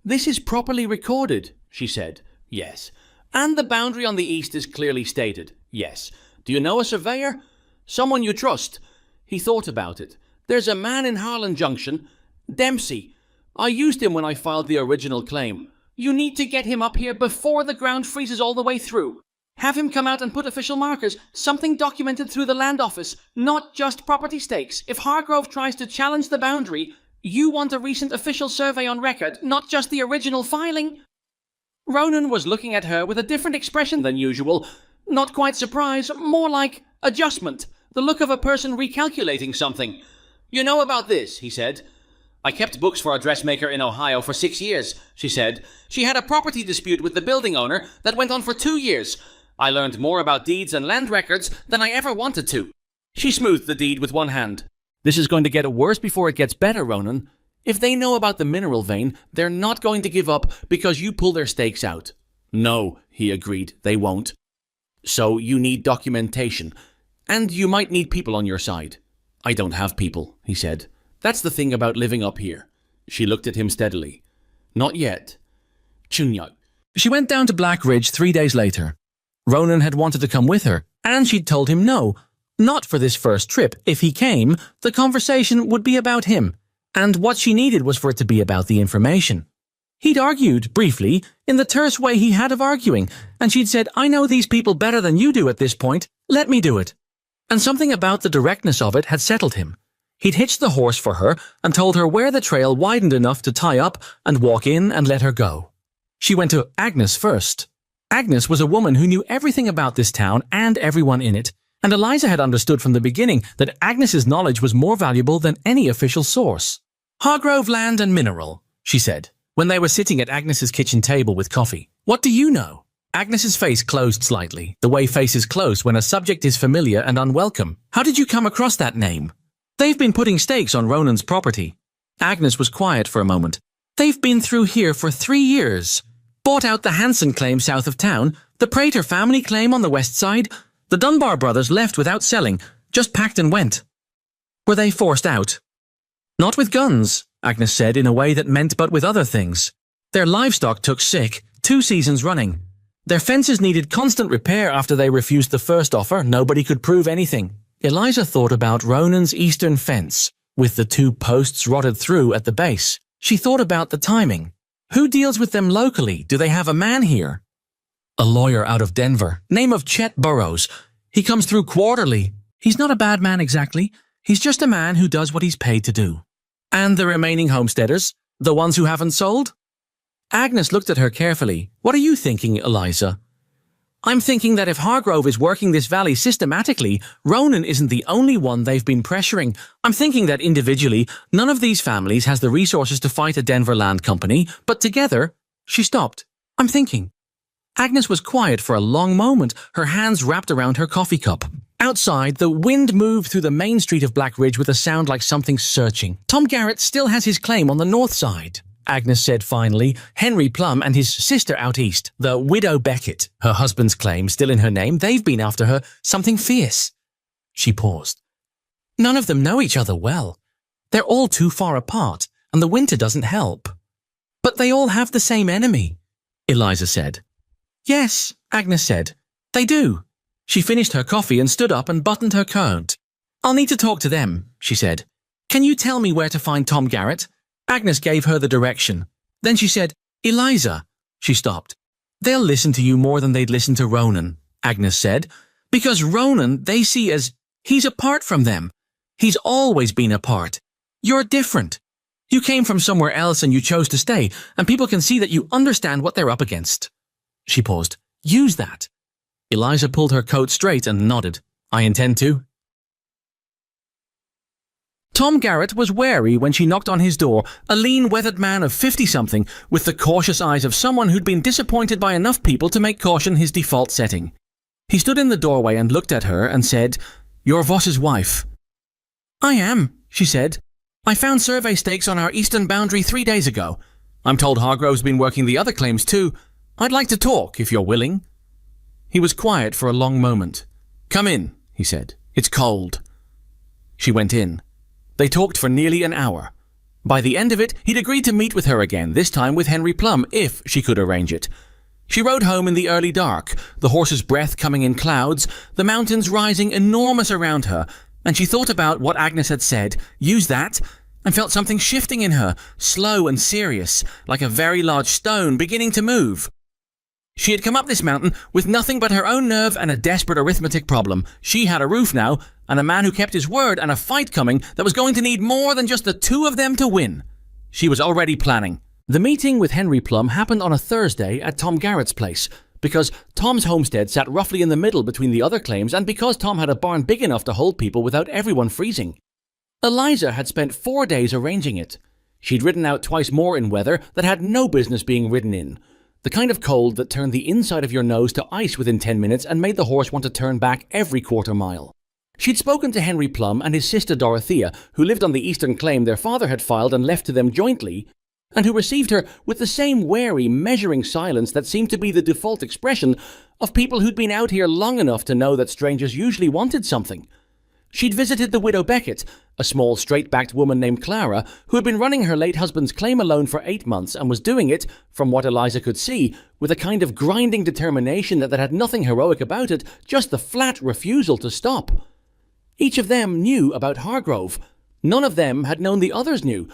This is properly recorded, she said. Yes. And the boundary on the east is clearly stated. Yes. Do you know a surveyor? Someone you trust? He thought about it. There's a man in Harlan Junction, Dempsey. I used him when I filed the original claim. You need to get him up here before the ground freezes all the way through. Have him come out and put official markers, something documented through the land office, not just property stakes. If Hargrove tries to challenge the boundary, you want a recent official survey on record, not just the original filing. Ronan was looking at her with a different expression than usual. Not quite surprise, more like adjustment, the look of a person recalculating something. You know about this, he said. I kept books for a dressmaker in Ohio for 6 years, she said. She had a property dispute with the building owner that went on for 2 years. I learned more about deeds and land records than I ever wanted to. She smoothed the deed with one hand. This is going to get worse before it gets better, Ronan. If they know about the mineral vein, they're not going to give up because you pull their stakes out. No, he agreed, they won't. So you need documentation. And you might need people on your side. I don't have people, he said. That's the thing about living up here. She looked at him steadily. Not yet. Chunya. She went down to Black Ridge 3 days later. Ronan had wanted to come with her, and she'd told him no. Not for this first trip. If he came, the conversation would be about him, and what she needed was for it to be about the information. He'd argued, briefly, in the terse way he had of arguing, and she'd said, I know these people better than you do at this point. Let me do it. And something about the directness of it had settled him. He'd hitched the horse for her and told her where the trail widened enough to tie up and walk in and let her go. She went to Agnes first. Agnes was a woman who knew everything about this town and everyone in it, and Eliza had understood from the beginning that Agnes's knowledge was more valuable than any official source. Hargrove Land and Mineral, she said, when they were sitting at Agnes's kitchen table with coffee. What do you know? Agnes's face closed slightly, the way faces close when a subject is familiar and unwelcome. How did you come across that name? They've been putting stakes on Ronan's property. Agnes was quiet for a moment. They've been through here for 3 years. Bought out the Hanson claim south of town, the Prater family claim on the west side. The Dunbar brothers left without selling, just packed and went. Were they forced out? Not with guns, Agnes said in a way that meant but with other things. Their livestock took sick, 2 seasons running. Their fences needed constant repair after they refused the first offer. Nobody could prove anything. Eliza thought about Ronan's eastern fence, with the 2 posts rotted through at the base. She thought about the timing. Who deals with them locally? Do they have a man here? A lawyer out of Denver, name of Chet Burrows. He comes through quarterly. He's not a bad man exactly. He's just a man who does what he's paid to do. And the remaining homesteaders? The ones who haven't sold? Agnes looked at her carefully. What are you thinking, Eliza? I'm thinking that if Hargrove is working this valley systematically, Ronan isn't the only one they've been pressuring. I'm thinking that individually, none of these families has the resources to fight a Denver land company, but together, she stopped. I'm thinking. Agnes was quiet for a long moment, her hands wrapped around her coffee cup. Outside, the wind moved through the main street of Black Ridge with a sound like something searching. Tom Garrett still has his claim on the north side, Agnes said finally. Henry Plum and his sister out east, the widow Beckett, her husband's claim still in her name. They've been after her, something fierce. She paused. None of them know each other well. They're all too far apart, and the winter doesn't help. But they all have the same enemy, Eliza said. Yes, Agnes said. They do. She finished her coffee and stood up and buttoned her coat. I'll need to talk to them, she said. Can you tell me where to find Tom Garrett? Agnes gave her the direction. Then she said, Eliza. She stopped. They'll listen to you more than they'd listen to Ronan, Agnes said, because Ronan they see as he's apart from them. He's always been apart. You're different. You came from somewhere else and you chose to stay, and people can see that you understand what they're up against. She paused. Use that. Eliza pulled her coat straight and nodded. I intend to. Tom Garrett was wary when she knocked on his door, a lean, weathered man of 50-something, with the cautious eyes of someone who'd been disappointed by enough people to make caution his default setting. He stood in the doorway and looked at her and said, You're Voss's wife. I am, she said. I found survey stakes on our eastern boundary 3 days ago. I'm told Hargrove's been working the other claims too. I'd like to talk, if you're willing. He was quiet for a long moment. Come in, he said. It's cold. She went in. They talked for nearly an hour. By the end of it, he'd agreed to meet with her again, this time with Henry Plum, if she could arrange it. She rode home in the early dark, the horse's breath coming in clouds, the mountains rising enormous around her, and she thought about what Agnes had said, use that, and felt something shifting in her, slow and serious, like a very large stone beginning to move. She had come up this mountain with nothing but her own nerve and a desperate arithmetic problem. She had a roof now, and a man who kept his word, and a fight coming that was going to need more than just the two of them to win. She was already planning. The meeting with Henry Plum happened on a Thursday at Tom Garrett's place, because Tom's homestead sat roughly in the middle between the other claims, and because Tom had a barn big enough to hold people without everyone freezing. Eliza had spent 4 days arranging it. She'd ridden out twice more in weather that had no business being ridden in. The kind of cold that turned the inside of your nose to ice within 10 minutes and made the horse want to turn back every quarter mile. She'd spoken to Henry Plum and his sister Dorothea, who lived on the eastern claim their father had filed and left to them jointly, and who received her with the same wary, measuring silence that seemed to be the default expression of people who'd been out here long enough to know that strangers usually wanted something. She'd visited the widow Beckett, a small, straight-backed woman named Clara, who had been running her late husband's claim alone for 8 months and was doing it, from what Eliza could see, with a kind of grinding determination that had nothing heroic about it, just the flat refusal to stop. Each of them knew about Hargrove. None of them had known the others knew.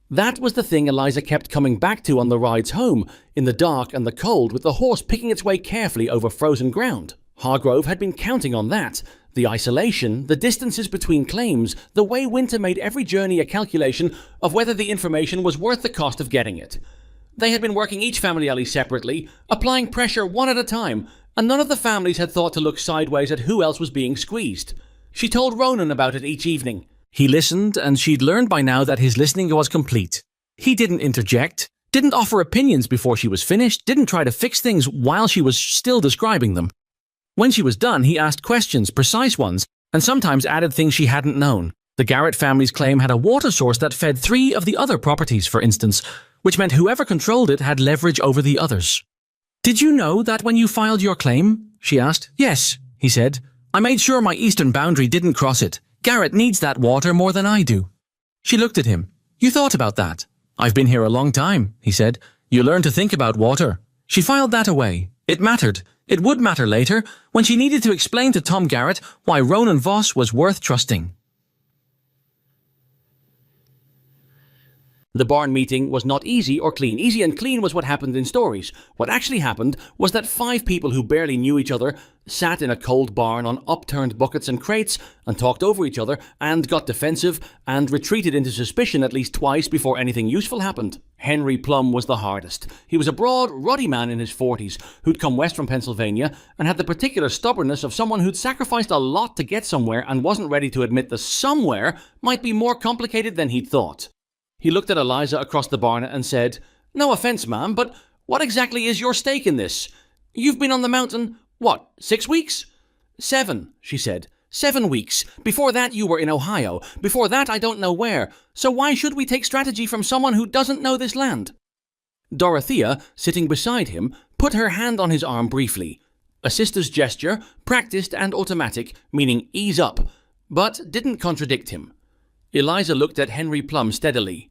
That was the thing Eliza kept coming back to on the rides home, in the dark and the cold, with the horse picking its way carefully over frozen ground. Hargrove had been counting on that. The isolation, the distances between claims, the way Winter made every journey a calculation of whether the information was worth the cost of getting it. They had been working each family alley separately, applying pressure one at a time, and none of the families had thought to look sideways at who else was being squeezed. She told Ronan about it each evening. He listened, and she'd learned by now that his listening was complete. He didn't interject, didn't offer opinions before she was finished, didn't try to fix things while she was still describing them. When she was done, he asked questions, precise ones, and sometimes added things she hadn't known. The Garrett family's claim had a water source that fed 3 of the other properties, for instance, which meant whoever controlled it had leverage over the others. Did you know that when you filed your claim? She asked. Yes, he said. I made sure my eastern boundary didn't cross it. Garrett needs that water more than I do. She looked at him. You thought about that? I've been here a long time, he said. You learn to think about water. She filed that away. It mattered. It would matter later, when she needed to explain to Tom Garrett why Ronan Voss was worth trusting. The barn meeting was not easy or clean. Easy and clean was what happened in stories. What actually happened was that 5 people who barely knew each other sat in a cold barn on upturned buckets and crates and talked over each other and got defensive and retreated into suspicion at least twice before anything useful happened. Henry Plum was the hardest. He was a broad, ruddy man in his 40s who'd come west from Pennsylvania and had the particular stubbornness of someone who'd sacrificed a lot to get somewhere and wasn't ready to admit the somewhere might be more complicated than he'd thought. He looked at Eliza across the barn and said, No offense, ma'am, but what exactly is your stake in this? You've been on the mountain, 6 weeks? 7, she said. 7 weeks. Before that you were in Ohio. Before that I don't know where. So why should we take strategy from someone who doesn't know this land? Dorothea, sitting beside him, put her hand on his arm briefly. A sister's gesture, practiced and automatic, meaning ease up, but didn't contradict him. Eliza looked at Henry Plum steadily.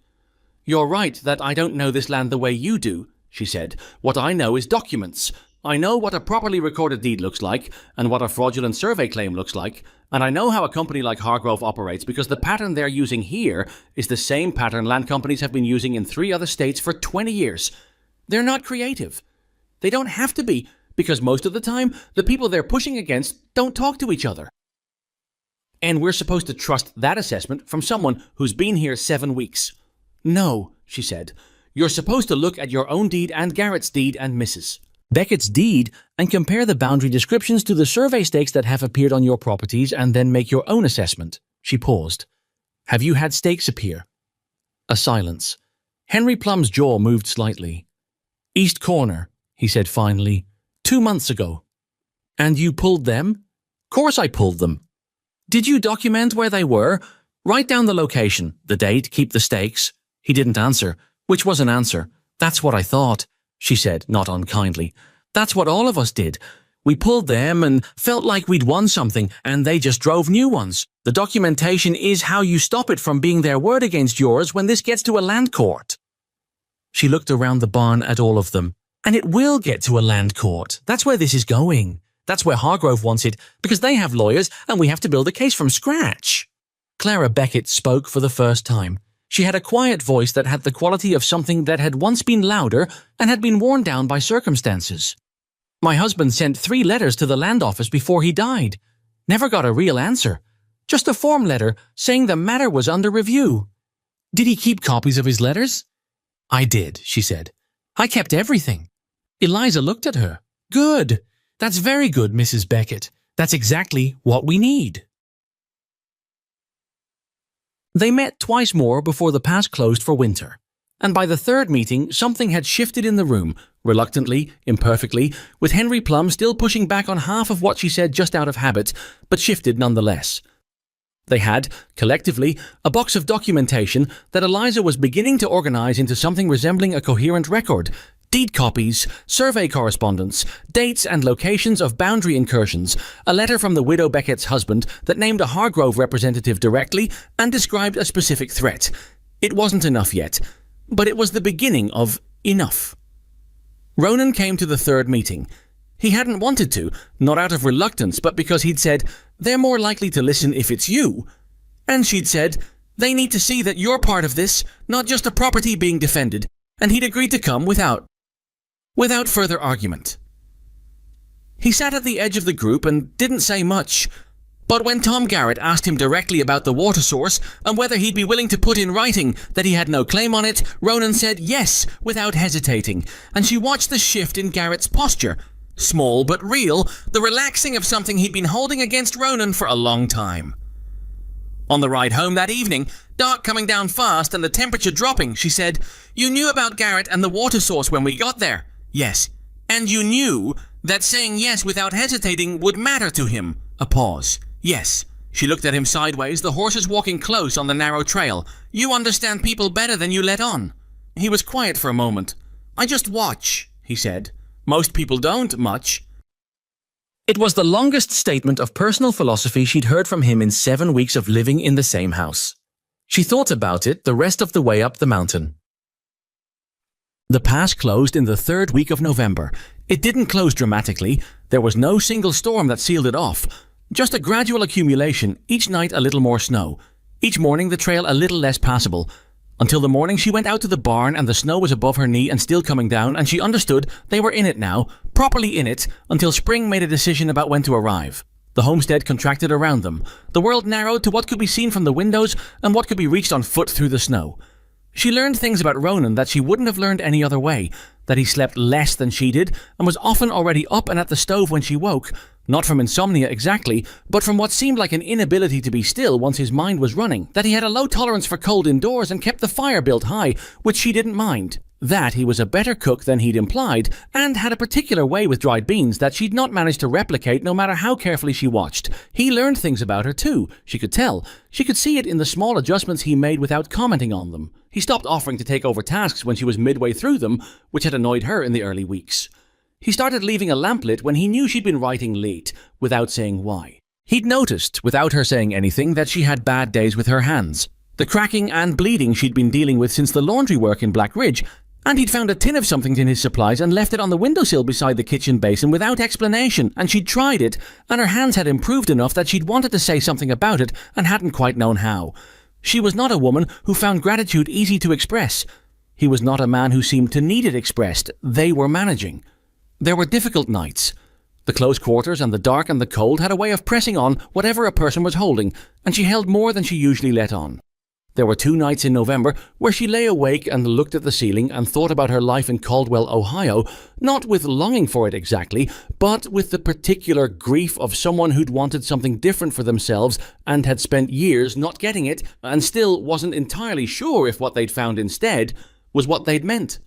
You're right that I don't know this land the way you do, she said. What I know is documents. I know what a properly recorded deed looks like, and what a fraudulent survey claim looks like, and I know how a company like Hargrove operates because the pattern they're using here is the same pattern land companies have been using in 3 other states for 20 years. They're not creative. They don't have to be, because most of the time, the people they're pushing against don't talk to each other. And we're supposed to trust that assessment from someone who's been here 7 weeks. No, she said. You're supposed to look at your own deed and Garrett's deed and Mrs. Beckett's deed and compare the boundary descriptions to the survey stakes that have appeared on your properties and then make your own assessment. She paused. Have you had stakes appear? A silence. Henry Plum's jaw moved slightly. East corner, he said finally. 2 months ago. And you pulled them? Course I pulled them. Did you document where they were? Write down the location, the date, keep the stakes. He didn't answer, which was an answer. That's what I thought, she said, not unkindly. That's what all of us did. We pulled them and felt like we'd won something, and they just drove new ones. The documentation is how you stop it from being their word against yours when this gets to a land court. She looked around the barn at all of them. And it will get to a land court. That's where this is going. That's where Hargrove wants it, because they have lawyers and we have to build a case from scratch. Clara Beckett spoke for the first time. She had a quiet voice that had the quality of something that had once been louder and had been worn down by circumstances. My husband sent 3 letters to the land office before he died. Never got a real answer. Just a form letter saying the matter was under review. Did he keep copies of his letters? I did, she said. I kept everything. Eliza looked at her. Good. That's very good, Mrs. Beckett. That's exactly what we need. They met twice more before the pass closed for winter. And by the 3rd meeting, something had shifted in the room, reluctantly, imperfectly, with Henry Plum still pushing back on half of what she said just out of habit, but shifted nonetheless. They had, collectively, a box of documentation that Eliza was beginning to organize into something resembling a coherent record. Deed copies, survey correspondence, dates and locations of boundary incursions, a letter from the widow Beckett's husband that named a Hargrove representative directly and described a specific threat. It wasn't enough yet, but it was the beginning of enough. Ronan came to the 3rd meeting. He hadn't wanted to, not out of reluctance, but because he'd said, they're more likely to listen if it's you. And she'd said, they need to see that you're part of this, not just a property being defended, and he'd agreed to come without further argument. He sat at the edge of the group and didn't say much. But when Tom Garrett asked him directly about the water source and whether he'd be willing to put in writing that he had no claim on it, Ronan said yes without hesitating, and she watched the shift in Garrett's posture. Small but real, the relaxing of something he'd been holding against Ronan for a long time. On the ride home that evening, dark coming down fast and the temperature dropping, she said, "You knew about Garrett and the water source when we got there." "Yes." "And you knew that saying yes without hesitating would matter to him." A pause. "Yes." She looked at him sideways, the horses walking close on the narrow trail. "You understand people better than you let on." He was quiet for a moment. "I just watch," he said. "Most people don't much." It was the longest statement of personal philosophy she'd heard from him in 7 weeks of living in the same house. She thought about it the rest of the way up the mountain. The pass closed in the 3rd week of November. It didn't close dramatically. There was no single storm that sealed it off. Just a gradual accumulation, each night a little more snow. Each morning the trail a little less passable. Until the morning she went out to the barn and the snow was above her knee and still coming down, and she understood they were in it now, properly in it, until spring made a decision about when to arrive. The homestead contracted around them. The world narrowed to what could be seen from the windows and what could be reached on foot through the snow. She learned things about Ronan that she wouldn't have learned any other way, that he slept less than she did and was often already up and at the stove when she woke, not from insomnia exactly, but from what seemed like an inability to be still once his mind was running, that he had a low tolerance for cold indoors and kept the fire built high, which she didn't mind, that he was a better cook than he'd implied, and had a particular way with dried beans that she'd not managed to replicate no matter how carefully she watched. He learned things about her too, she could tell. She could see it in the small adjustments he made without commenting on them. He stopped offering to take over tasks when she was midway through them, which had annoyed her in the early weeks. He started leaving a lamp lit when he knew she'd been writing late, without saying why. He'd noticed, without her saying anything, that she had bad days with her hands. The cracking and bleeding she'd been dealing with since the laundry work in Black Ridge And he'd found a tin of something in his supplies and left it on the windowsill beside the kitchen basin without explanation, and she'd tried it, and her hands had improved enough that she'd wanted to say something about it and hadn't quite known how. She was not a woman who found gratitude easy to express. He was not a man who seemed to need it expressed. They were managing. There were difficult nights. The close quarters and the dark and the cold had a way of pressing on whatever a person was holding, and she held more than she usually let on. There were 2 nights in November where she lay awake and looked at the ceiling and thought about her life in Caldwell, Ohio, not with longing for it exactly, but with the particular grief of someone who'd wanted something different for themselves and had spent years not getting it and still wasn't entirely sure if what they'd found instead was what they'd meant.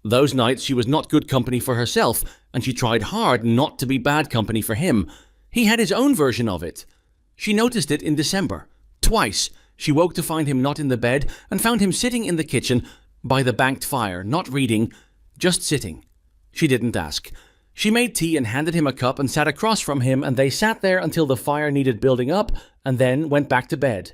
Those nights she was not good company for herself, and she tried hard not to be bad company for him. He had his own version of it. She noticed it in December. Twice. She woke to find him not in the bed and found him sitting in the kitchen by the banked fire, not reading, just sitting. She didn't ask. She made tea and handed him a cup and sat across from him, and they sat there until the fire needed building up and then went back to bed.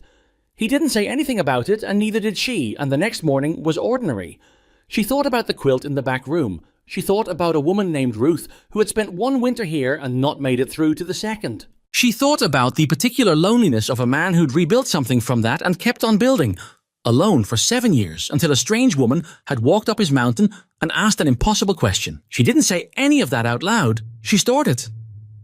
He didn't say anything about it, and neither did she, and the next morning was ordinary. She thought about the quilt in the back room. She thought about a woman named Ruth who had spent 1 winter here and not made it through to the second. She thought about the particular loneliness of a man who'd rebuilt something from that and kept on building, alone for 7 years, until a strange woman had walked up his mountain and asked an impossible question. She didn't say any of that out loud. She stored it.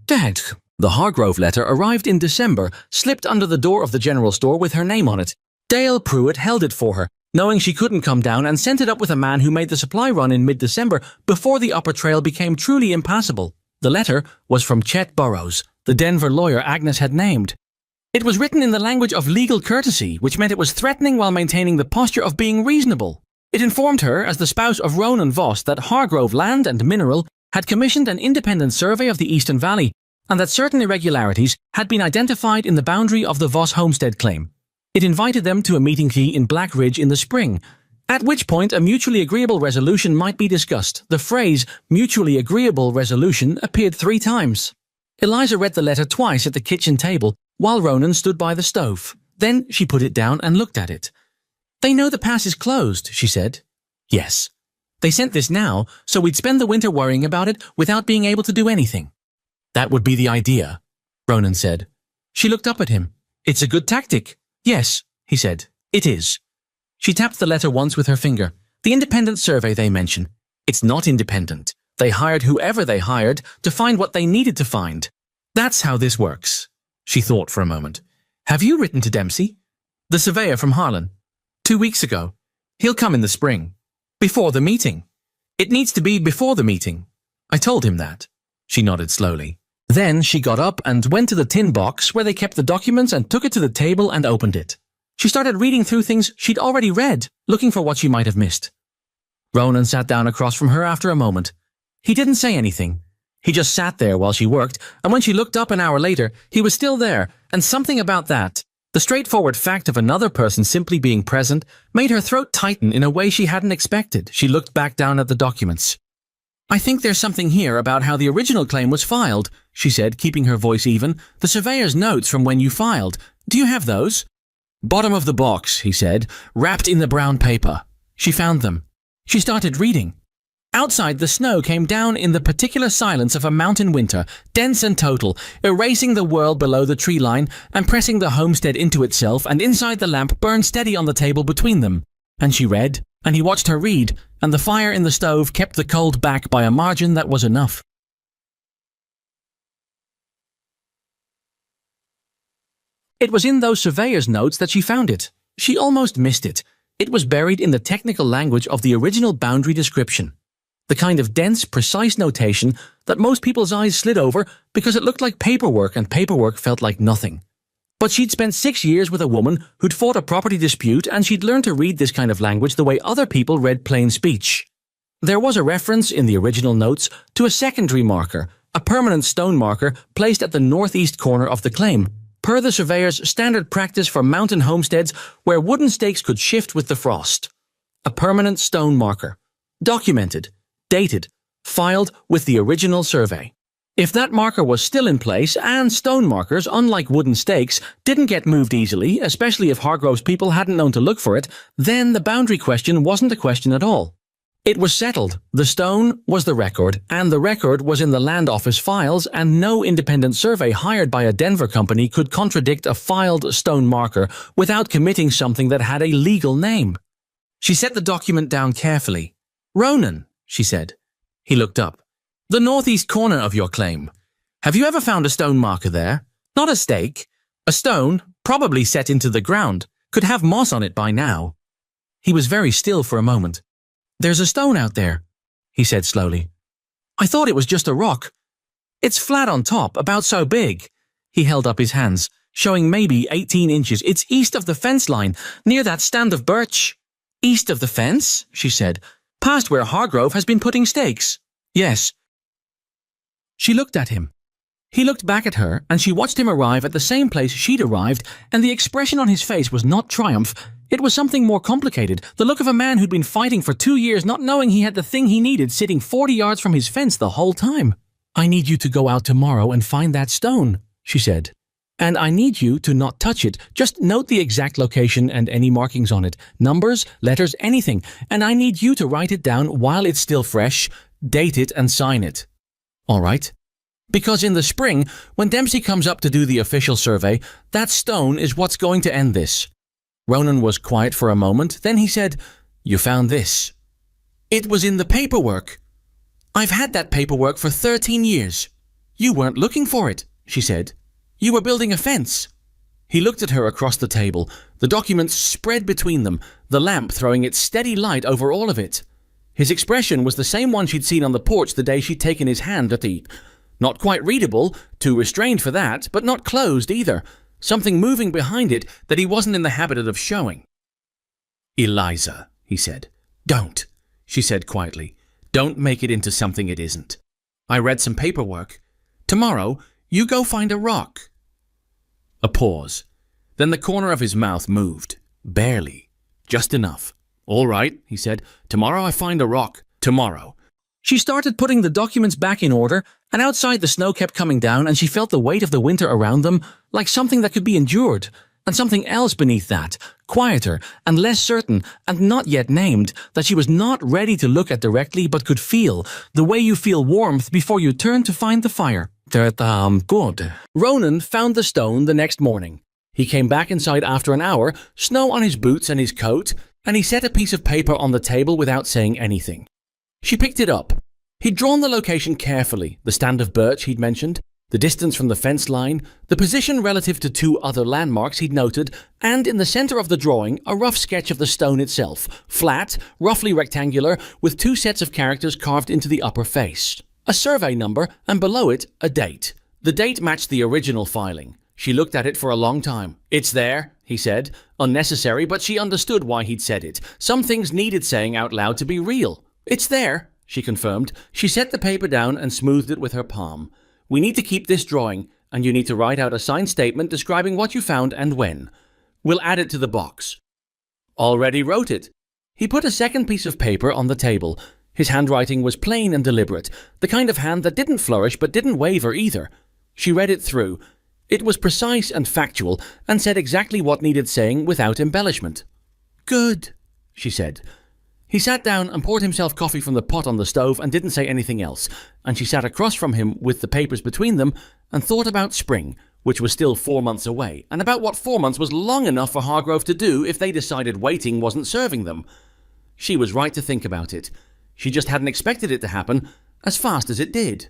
Dad. The Hargrove letter arrived in December, slipped under the door of the general store with her name on it. Dale Pruitt held it for her, knowing she couldn't come down, and sent it up with a man who made the supply run in mid-December before the upper trail became truly impassable. The letter was from Chet Burrows, the Denver lawyer Agnes had named. It was written in the language of legal courtesy, which meant it was threatening while maintaining the posture of being reasonable. It informed her, as the spouse of Ronan Voss, that Hargrove Land and Mineral had commissioned an independent survey of the Eastern Valley, and that certain irregularities had been identified in the boundary of the Voss homestead claim. It invited them to a meeting in Black Ridge in the spring, at which point a mutually agreeable resolution might be discussed. The phrase mutually agreeable resolution appeared 3 times. Eliza read the letter twice at the kitchen table while Ronan stood by the stove. Then she put it down and looked at it. They know the pass is closed, she said. Yes. They sent this now, so we'd spend the winter worrying about it without being able to do anything. That would be the idea, Ronan said. She looked up at him. It's a good tactic. Yes, he said. It is. She tapped the letter once with her finger. The independent survey they mention. It's not independent. They hired whoever they hired to find what they needed to find. That's how this works. She thought for a moment. Have you written to Dempsey? The surveyor from Harlan. 2 weeks ago. He'll come in the spring. Before the meeting. It needs to be before the meeting. I told him that. She nodded slowly. Then she got up and went to the tin box where they kept the documents and took it to the table and opened it. She started reading through things she'd already read, looking for what she might have missed. Ronan sat down across from her after a moment. He didn't say anything. He just sat there while she worked, and when she looked up an hour later, he was still there, and something about that, the straightforward fact of another person simply being present, made her throat tighten in a way she hadn't expected. She looked back down at the documents. I think there's something here about how the original claim was filed, she said, keeping her voice even. The surveyor's notes from when you filed. Do you have those? Bottom of the box, he said, wrapped in the brown paper. She found them. She started reading. Outside, the snow came down in the particular silence of a mountain winter, dense and total, erasing the world below the tree line and pressing the homestead into itself, and inside the lamp burned steady on the table between them. And she read, and he watched her read, and the fire in the stove kept the cold back by a margin that was enough. It was in those surveyor's notes that she found it. She almost missed it. It was buried in the technical language of the original boundary description. The kind of dense, precise notation that most people's eyes slid over because it looked like paperwork, and paperwork felt like nothing. But she'd spent 6 years with a woman who'd fought a property dispute, and she'd learned to read this kind of language the way other people read plain speech. There was a reference in the original notes to a secondary marker, a permanent stone marker placed at the northeast corner of the claim, per the surveyor's standard practice for mountain homesteads where wooden stakes could shift with the frost. A permanent stone marker. Documented. Dated, filed with the original survey. If that marker was still in place, and stone markers, unlike wooden stakes, didn't get moved easily, especially if Hargrove's people hadn't known to look for it, then the boundary question wasn't a question at all. It was settled. The stone was the record, and the record was in the land office files, and no independent survey hired by a Denver company could contradict a filed stone marker without committing something that had a legal name. She set the document down carefully. "Ronan," she said. He looked up. "The northeast corner of your claim. Have you ever found a stone marker there? Not a stake. A stone, probably set into the ground, could have moss on it by now." He was very still for a moment. "There's a stone out there," he said slowly. "I thought it was just a rock. It's flat on top, about so big." He held up his hands, showing maybe 18 inches. "It's east of the fence line, near that stand of birch." "East of the fence?" she said. "Past where Hargrove has been putting stakes." "Yes." She looked at him. He looked back at her, and she watched him arrive at the same place she'd arrived, and the expression on his face was not triumph. It was something more complicated, the look of a man who'd been fighting for 2 years, not knowing he had the thing he needed sitting 40 yards from his fence the whole time. "I need you to go out tomorrow and find that stone," she said. "And I need you to not touch it. Just note the exact location and any markings on it. Numbers, letters, anything. And I need you to write it down while it's still fresh, date it and sign it." "All right." "Because in the spring, when Dempsey comes up to do the official survey, that stone is what's going to end this." Ronan was quiet for a moment, then he said, "You found this." "It was in the paperwork." "I've had that paperwork for 13 years. "You weren't looking for it," she said. "You were building a fence." He looked at her across the table, the documents spread between them, the lamp throwing its steady light over all of it. His expression was the same one she'd seen on the porch the day she'd taken his hand at the... Not quite readable, too restrained for that, but not closed either. Something moving behind it that he wasn't in the habit of showing. "Eliza," he said. "Don't," she said quietly. "Don't make it into something it isn't. I read some paperwork. Tomorrow, you go find a rock." A pause. Then the corner of his mouth moved. Barely. Just enough. "All right," he said. "Tomorrow I find a rock. Tomorrow." She started putting the documents back in order, and outside the snow kept coming down, and she felt the weight of the winter around them, like something that could be endured, and something else beneath that, quieter and less certain and not yet named, that she was not ready to look at directly but could feel, the way you feel warmth before you turn to find the fire. Good. Ronan found the stone the next morning. He came back inside after an hour, snow on his boots and his coat, and he set a piece of paper on the table without saying anything. She picked it up. He'd drawn the location carefully, the stand of birch he'd mentioned, the distance from the fence line, the position relative to 2 other landmarks he'd noted, and in the center of the drawing, a rough sketch of the stone itself, flat, roughly rectangular, with 2 sets of characters carved into the upper face. A survey number, and below it, a date. The date matched the original filing. She looked at it for a long time. "It's there," he said. Unnecessary, but she understood why he'd said it. Some things needed saying out loud to be real. "It's there," she confirmed. She set the paper down and smoothed it with her palm. "We need to keep this drawing, and you need to write out a signed statement describing what you found and when. We'll add it to the box." "Already wrote it." He put a second piece of paper on the table. His handwriting was plain and deliberate, the kind of hand that didn't flourish but didn't waver either. She read it through. It was precise and factual, and said exactly what needed saying without embellishment. "Good," she said. He sat down and poured himself coffee from the pot on the stove and didn't say anything else, and she sat across from him with the papers between them and thought about spring, which was still 4 months away, and about what 4 months was long enough for Hargrove to do if they decided waiting wasn't serving them. She was right to think about it. She just hadn't expected it to happen as fast as it did.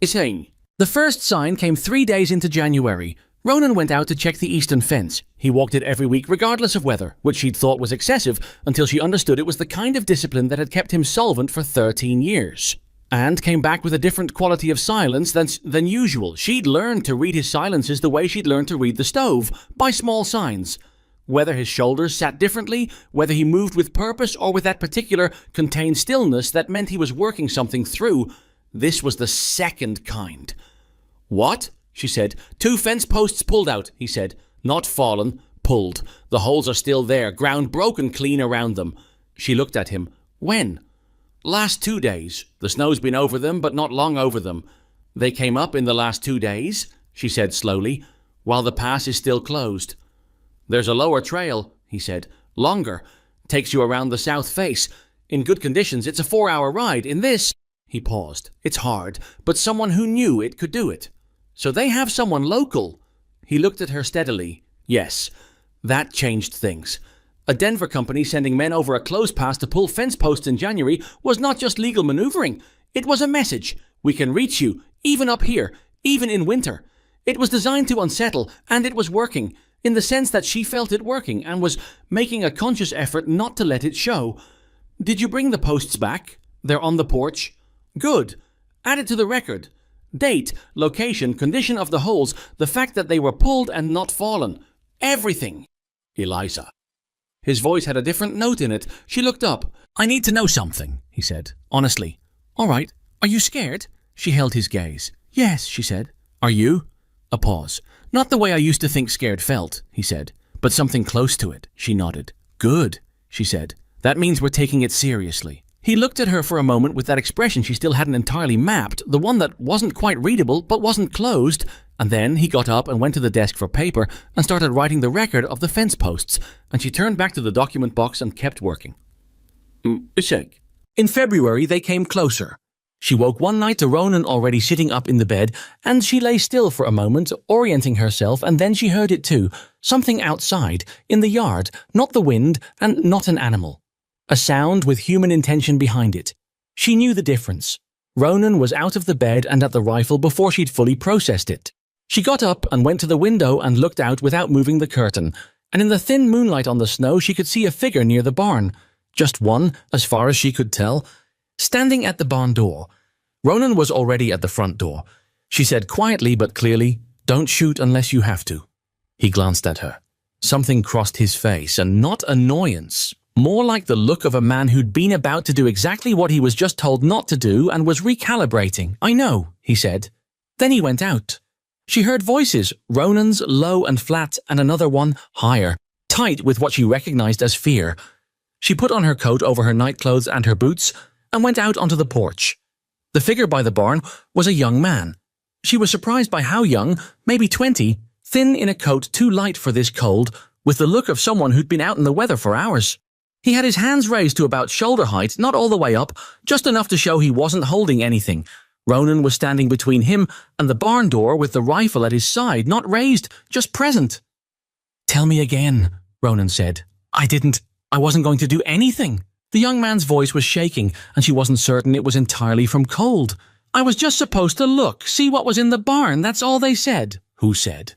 The first sign came 3 days into January. Ronan went out to check the eastern fence. He walked it every week regardless of weather, which she'd thought was excessive until she understood it was the kind of discipline that had kept him solvent for 13 years. And came back with a different quality of silence than usual. She'd learned to read his silences the way she'd learned to read the stove, by small signs. Whether his shoulders sat differently, whether he moved with purpose or with that particular contained stillness that meant he was working something through, this was the second kind. "What?" she said. "2 fence posts pulled out," he said. "Not fallen, pulled. The holes are still there, ground broken clean around them." She looked at him. "When?" "Last 2 days. The snow's been over them, but not long over them. They came up in the last 2 days," she said slowly, "while the pass is still closed." "There's a lower trail," he said. "Longer. Takes you around the south face. In good conditions, it's a 4-hour ride. In this, he paused. It's hard, but someone who knew it could do it. So they have someone local. He looked at her steadily. Yes, that changed things. A Denver company sending men over a clothes pass to pull fence posts in January was not just legal maneuvering. It was a message. We can reach you, even up here, even in winter. It was designed to unsettle, and it was working, in the sense that she felt it working and was making a conscious effort not to let it show. Did you bring the posts back? They're on the porch. Good. Add it to the record. Date, location, condition of the holes, the fact that they were pulled and not fallen. Everything. Eliza. His voice had a different note in it. She looked up. I need to know something, he said, honestly. All right. Are you scared? She held his gaze. Yes, she said. Are you? A pause. Not the way I used to think scared felt, he said, but something close to it. She nodded. Good, she said. That means we're taking it seriously. He looked at her for a moment with that expression she still hadn't entirely mapped, the one that wasn't quite readable but wasn't closed, and then he got up and went to the desk for paper and started writing the record of the fence posts, and she turned back to the document box and kept working. In February, they came closer. She woke one night to Ronan already sitting up in the bed, and she lay still for a moment, orienting herself, and then she heard it too, something outside, in the yard, not the wind and not an animal. A sound with human intention behind it. She knew the difference. Ronan was out of the bed and at the rifle before she'd fully processed it. She got up and went to the window and looked out without moving the curtain, and in the thin moonlight on the snow she could see a figure near the barn. Just one, as far as she could tell. Standing at the barn door. Ronan was already at the front door. She said quietly but clearly, "Don't shoot unless you have to." He glanced at her. Something crossed his face, and not annoyance. More like the look of a man who'd been about to do exactly what he was just told not to do and was recalibrating. "I know," he said. Then he went out. She heard voices, Ronan's low and flat, and another one higher, tight with what she recognized as fear. She put on her coat over her nightclothes and her boots and went out onto the porch. The figure by the barn was a young man. She was surprised by how young, maybe 20, thin in a coat too light for this cold, with the look of someone who'd been out in the weather for hours. He had his hands raised to about shoulder height, not all the way up, just enough to show he wasn't holding anything. Ronan was standing between him and the barn door with the rifle at his side, not raised, just present. "Tell me again," Ronan said. I wasn't going to do anything." The young man's voice was shaking, and she wasn't certain it was entirely from cold. "I was just supposed to look, see what was in the barn, that's all they said." "Who said?"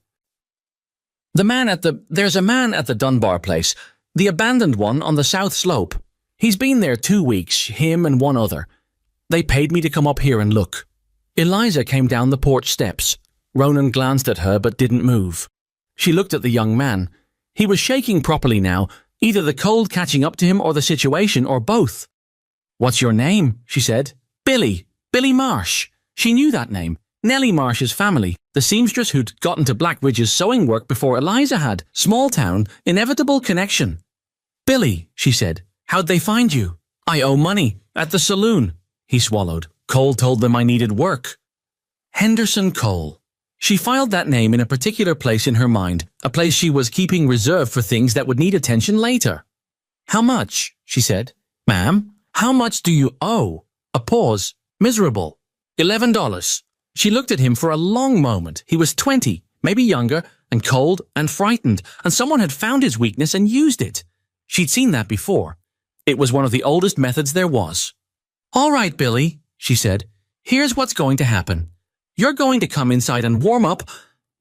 There's a man at the Dunbar place, the abandoned one on the south slope. He's been there 2 weeks, him and one other. They paid me to come up here and look." Eliza came down the porch steps. Ronan glanced at her but didn't move. She looked at the young man. He was shaking properly now, either the cold catching up to him or the situation or both. "What's your name?" she said. "Billy Marsh." She knew that name. Nellie Marsh's family, the seamstress who'd gotten to Blackridge's sewing work before Eliza had. Small town, inevitable connection. "Billy," she said, "how'd they find you?" "I owe money. At the saloon." He swallowed. "Cole told them I needed work." Henderson Cole. She filed that name in a particular place in her mind, a place she was keeping reserved for things that would need attention later. "How much?" she said. "Ma'am, how much do you owe?" A pause. Miserable. $11. She looked at him for a long moment. He was 20, maybe younger, and cold and frightened, and someone had found his weakness and used it. She'd seen that before. It was one of the oldest methods there was. "All right, Billy," she said. "Here's what's going to happen. You're going to come inside and warm up,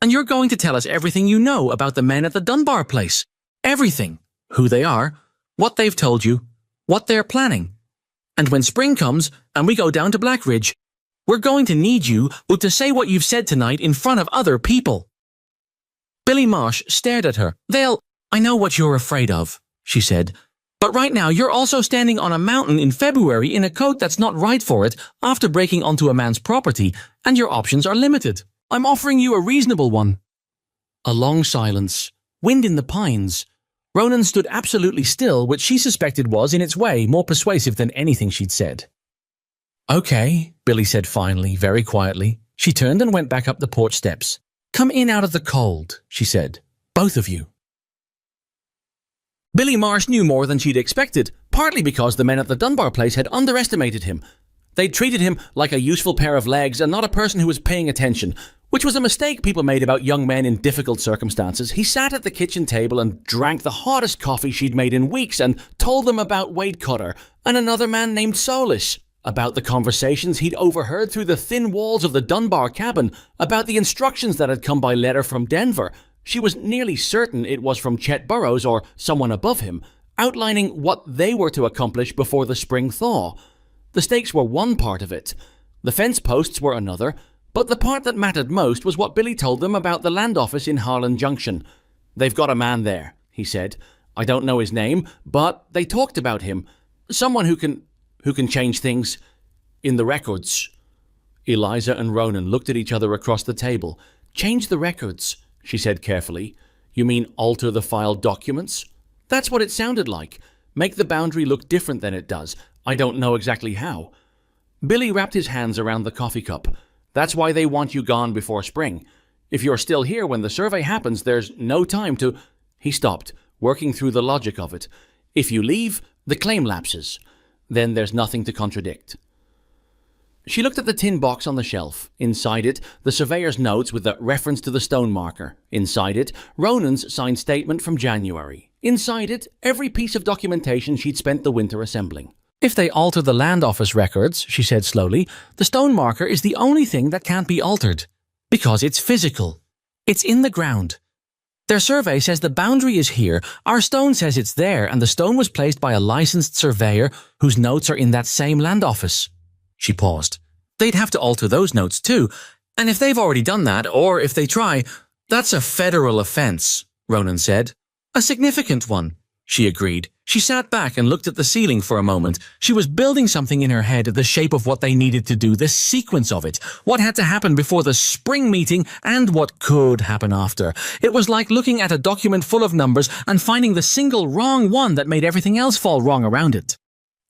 and you're going to tell us everything you know about the men at the Dunbar place. Everything. Who they are, what they've told you, what they're planning. And when spring comes and we go down to Blackridge, we're going to need you to say what you've said tonight in front of other people." Billy Marsh stared at her. "I know what you're afraid of," she said. "But right now you're also standing on a mountain in February in a coat that's not right for it after breaking onto a man's property, and your options are limited. I'm offering you a reasonable one." A long silence. Wind in the pines. Ronan stood absolutely still, which she suspected was, in its way, more persuasive than anything she'd said. "Okay," Billy said finally, very quietly. She turned and went back up the porch steps. "Come in out of the cold," she said. "Both of you." Billy Marsh knew more than she'd expected, partly because the men at the Dunbar place had underestimated him. They'd treated him like a useful pair of legs and not a person who was paying attention, which was a mistake people made about young men in difficult circumstances. He sat at the kitchen table and drank the hottest coffee she'd made in weeks and told them about Wade Cutter and another man named Solis, about the conversations he'd overheard through the thin walls of the Dunbar cabin, about the instructions that had come by letter from Denver. She was nearly certain it was from Chet Burrows or someone above him, outlining what they were to accomplish before the spring thaw. The stakes were one part of it. The fence posts were another, but the part that mattered most was what Billy told them about the land office in Harlan Junction. "They've got a man there," he said. "I don't know his name, but they talked about him. Someone who can change things in the records." Eliza and Ronan looked at each other across the table. "Change the records," she said carefully. "You mean alter the file documents?" "That's what it sounded like. Make the boundary look different than it does. I don't know exactly how." Billy wrapped his hands around the coffee cup. "That's why they want you gone before spring. If you're still here when the survey happens, there's no time to—" He stopped, working through the logic of it. "If you leave, the claim lapses. Then there's nothing to contradict." She looked at the tin box on the shelf. Inside it, the surveyor's notes with the reference to the stone marker. Inside it, Ronan's signed statement from January. Inside it, every piece of documentation she'd spent the winter assembling. "If they alter the land office records," she said slowly, "the stone marker is the only thing that can't be altered. Because it's physical. It's in the ground. Their survey says the boundary is here, our stone says it's there, and the stone was placed by a licensed surveyor whose notes are in that same land office." She paused. "They'd have to alter those notes too, and if they've already done that, or if they try, that's a federal offense," Ronan said. "A significant one," she agreed. She sat back and looked at the ceiling for a moment. She was building something in her head, the shape of what they needed to do, the sequence of it, what had to happen before the spring meeting and what could happen after. It was like looking at a document full of numbers and finding the single wrong one that made everything else fall wrong around it.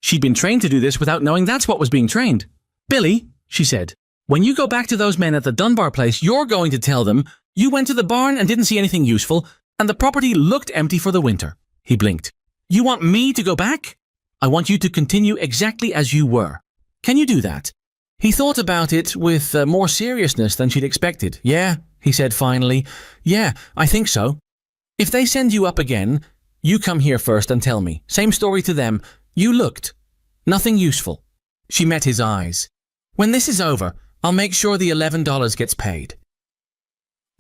She'd been trained to do this without knowing that's what was being trained. "Billy," she said, "when you go back to those men at the Dunbar place, you're going to tell them you went to the barn and didn't see anything useful, and the property looked empty for the winter." He blinked. "You want me to go back? I want you to continue exactly as you were. Can you do that?" He thought about it with more seriousness than she'd expected. "Yeah," he said finally. "Yeah, I think so. If they send you up again, you come here first and tell me. Same story to them. You looked. Nothing useful." She met his eyes. "When this is over, I'll make sure the $11 gets paid."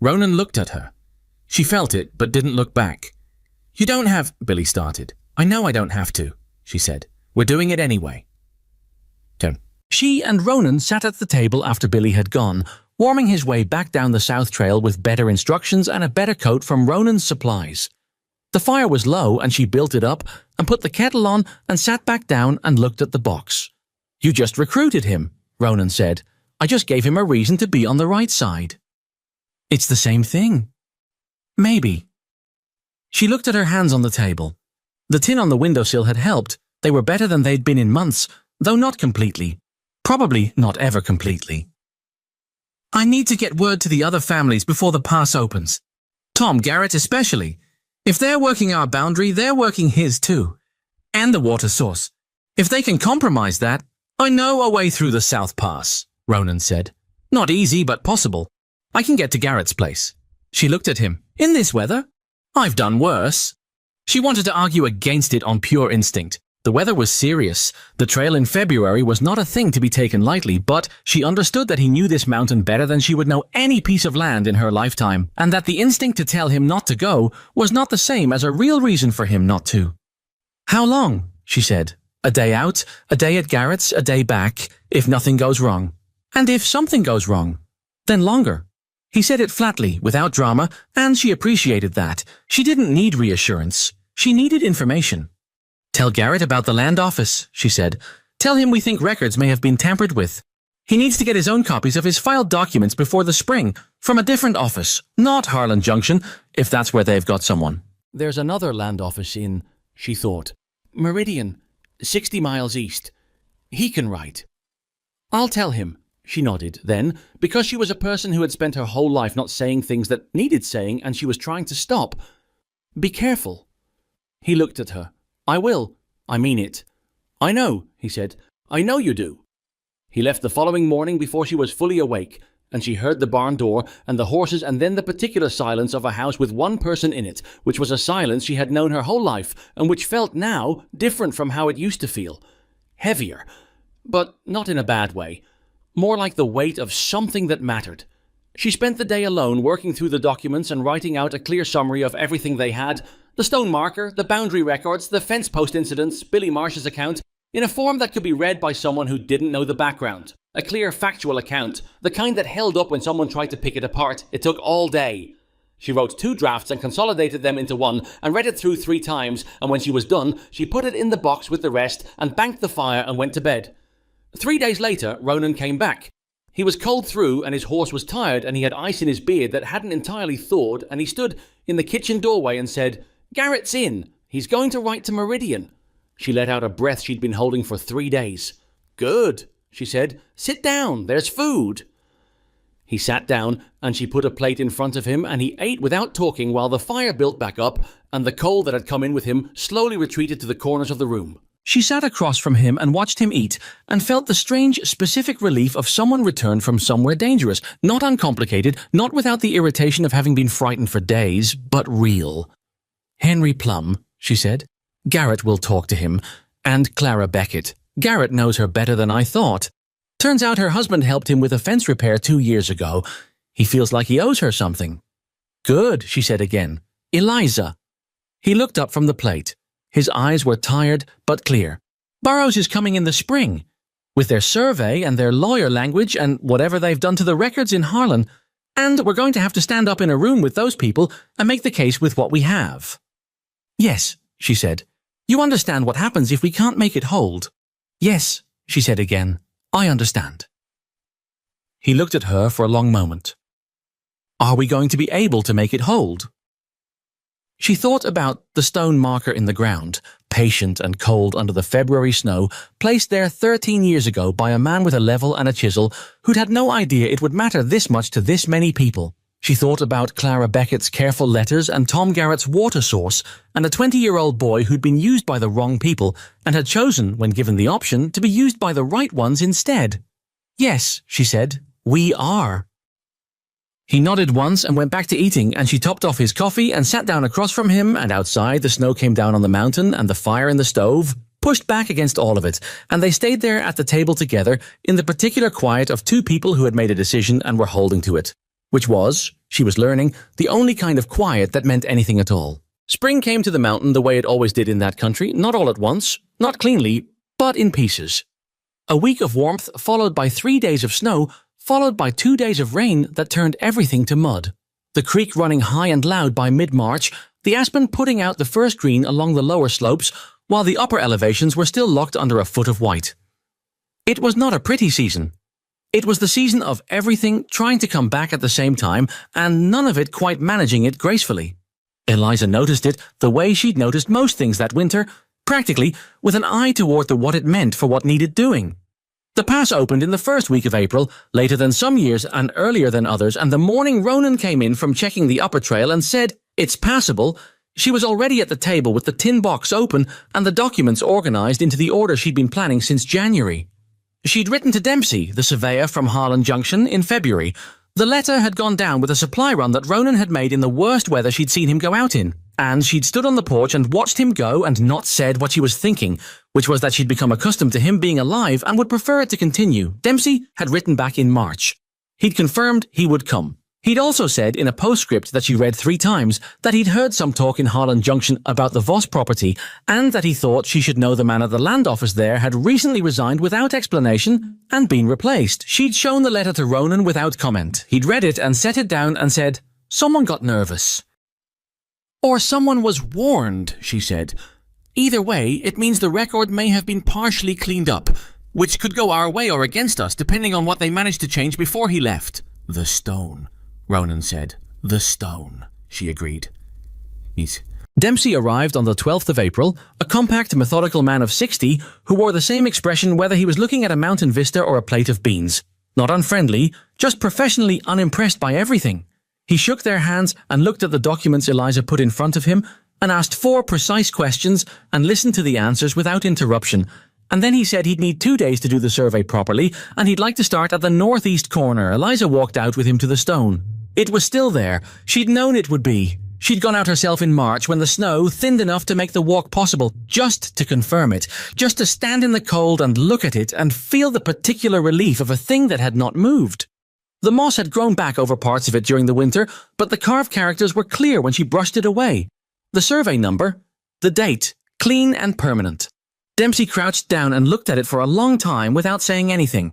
Ronan looked at her. She felt it, but didn't look back. "You don't have—" Billy started. "I know I don't have to," she said. "We're doing it anyway." Turn. She and Ronan sat at the table after Billy had gone, warming his way back down the south trail with better instructions and a better coat from Ronan's supplies. The fire was low and she built it up and put the kettle on and sat back down and looked at the box. "You just recruited him," Ronan said. "I just gave him a reason to be on the right side." "It's the same thing." "Maybe." She looked at her hands on the table. The tin on the windowsill had helped. They were better than they'd been in months, though not completely. Probably not ever completely. "I need to get word to the other families before the pass opens. Tom Garrett especially. If they're working our boundary, they're working his too. And the water source. If they can compromise that—" "I know a way through the South Pass," Ronan said. "Not easy, but possible. I can get to Garrett's place." She looked at him. "In this weather? I've done worse." She wanted to argue against it on pure instinct. The weather was serious. The trail in February was not a thing to be taken lightly, but she understood that he knew this mountain better than she would know any piece of land in her lifetime, and that the instinct to tell him not to go was not the same as a real reason for him not to. "How long?" she said. "A day out, a day at Garrett's, a day back, if nothing goes wrong. And if something goes wrong, then longer." He said it flatly, without drama, and she appreciated that. She didn't need reassurance. She needed information. "Tell Garrett about the land office," she said. "Tell him we think records may have been tampered with. He needs to get his own copies of his filed documents before the spring, from a different office, not Harlan Junction, if that's where they've got someone." "There's another land office in," she thought, "Meridian, 60 miles east. He can write." "I'll tell him," she nodded. Then, because she was a person who had spent her whole life not saying things that needed saying and she was trying to stop, "Be careful." He looked at her. "I will. I mean it." "I know," he said. "I know you do." He left the following morning before she was fully awake, and she heard the barn door and the horses and then the particular silence of a house with one person in it, which was a silence she had known her whole life and which felt now different from how it used to feel. Heavier, but not in a bad way. More like the weight of something that mattered. She spent the day alone working through the documents and writing out a clear summary of everything they had, the stone marker, the boundary records, the fence post incidents, Billy Marsh's account, in a form that could be read by someone who didn't know the background. A clear, factual account, the kind that held up when someone tried to pick it apart. It took all day. She wrote 2 drafts and consolidated them into one and read it through 3 times, and when she was done, she put it in the box with the rest and banked the fire and went to bed. 3 days later, Ronan came back. He was cold through and his horse was tired and he had ice in his beard that hadn't entirely thawed, and he stood in the kitchen doorway and said, "Garrett's in. He's going to write to Meridian." She let out a breath she'd been holding for 3 days. "Good," she said. "Sit down. There's food." He sat down and she put a plate in front of him and he ate without talking while the fire built back up and the cold that had come in with him slowly retreated to the corners of the room. She sat across from him and watched him eat and felt the strange, specific relief of someone returned from somewhere dangerous, not uncomplicated, not without the irritation of having been frightened for days, but real. "Henry Plum," she said. "Garrett will talk to him. And Clara Beckett. Garrett knows her better than I thought. Turns out her husband helped him with a fence repair 2 years ago. He feels like he owes her something." "Good," she said again. "Eliza." He looked up from the plate. His eyes were tired but clear. "Burroughs is coming in the spring. With their survey and their lawyer language and whatever they've done to the records in Harlan. And we're going to have to stand up in a room with those people and make the case with what we have." "Yes," she said. "You understand what happens if we can't make it hold." "Yes," she said again. "I understand." He looked at her for a long moment. "Are we going to be able to make it hold?" She thought about the stone marker in the ground, patient and cold under the February snow, placed there 13 years ago by a man with a level and a chisel who'd had no idea it would matter this much to this many people. She thought about Clara Beckett's careful letters and Tom Garrett's water source and a 20-year-old boy who'd been used by the wrong people and had chosen, when given the option, to be used by the right ones instead. "Yes," she said, "we are." He nodded once and went back to eating, and she topped off his coffee and sat down across from him, and outside the snow came down on the mountain and the fire in the stove pushed back against all of it, and they stayed there at the table together in the particular quiet of 2 people who had made a decision and were holding to it. Which was, she was learning, the only kind of quiet that meant anything at all. Spring came to the mountain the way it always did in that country, not all at once, not cleanly, but in pieces. A week of warmth followed by 3 days of snow, followed by 2 days of rain that turned everything to mud. The creek running high and loud by mid-March, the aspen putting out the first green along the lower slopes, while the upper elevations were still locked under a foot of white. It was not a pretty season. It was the season of everything trying to come back at the same time, and none of it quite managing it gracefully. Eliza noticed it the way she'd noticed most things that winter, practically with an eye toward what it meant for what needed doing. The pass opened in the first week of April, later than some years and earlier than others, and the morning Ronan came in from checking the upper trail and said, "It's passable," she was already at the table with the tin box open and the documents organized into the order she'd been planning since January. She'd written to Dempsey, the surveyor from Harlan Junction, in February. The letter had gone down with a supply run that Ronan had made in the worst weather she'd seen him go out in. And she'd stood on the porch and watched him go and not said what she was thinking, which was that she'd become accustomed to him being alive and would prefer it to continue. Dempsey had written back in March. He'd confirmed he would come. He'd also said in a postscript that she read 3 times that he'd heard some talk in Harlan Junction about the Voss property and that he thought she should know the man at the land office there had recently resigned without explanation and been replaced. She'd shown the letter to Ronan without comment. He'd read it and set it down and said, "Someone got nervous." "Or someone was warned," she said. "Either way, it means the record may have been partially cleaned up, which could go our way or against us depending on what they managed to change before he left." "The stone," Ronan said. "The stone," she agreed. Dempsey arrived on the 12th of April, a compact, methodical man of 60 who wore the same expression whether he was looking at a mountain vista or a plate of beans. Not unfriendly, just professionally unimpressed by everything. He shook their hands and looked at the documents Eliza put in front of him, and asked 4 precise questions and listened to the answers without interruption. And then he said he'd need 2 days to do the survey properly, and he'd like to start at the northeast corner. Eliza walked out with him to the stone. It was still there. She'd known it would be. She'd gone out herself in March when the snow thinned enough to make the walk possible, just to confirm it, just to stand in the cold and look at it and feel the particular relief of a thing that had not moved. The moss had grown back over parts of it during the winter, but the carved characters were clear when she brushed it away. The survey number, the date, clean and permanent. Dempsey crouched down and looked at it for a long time without saying anything.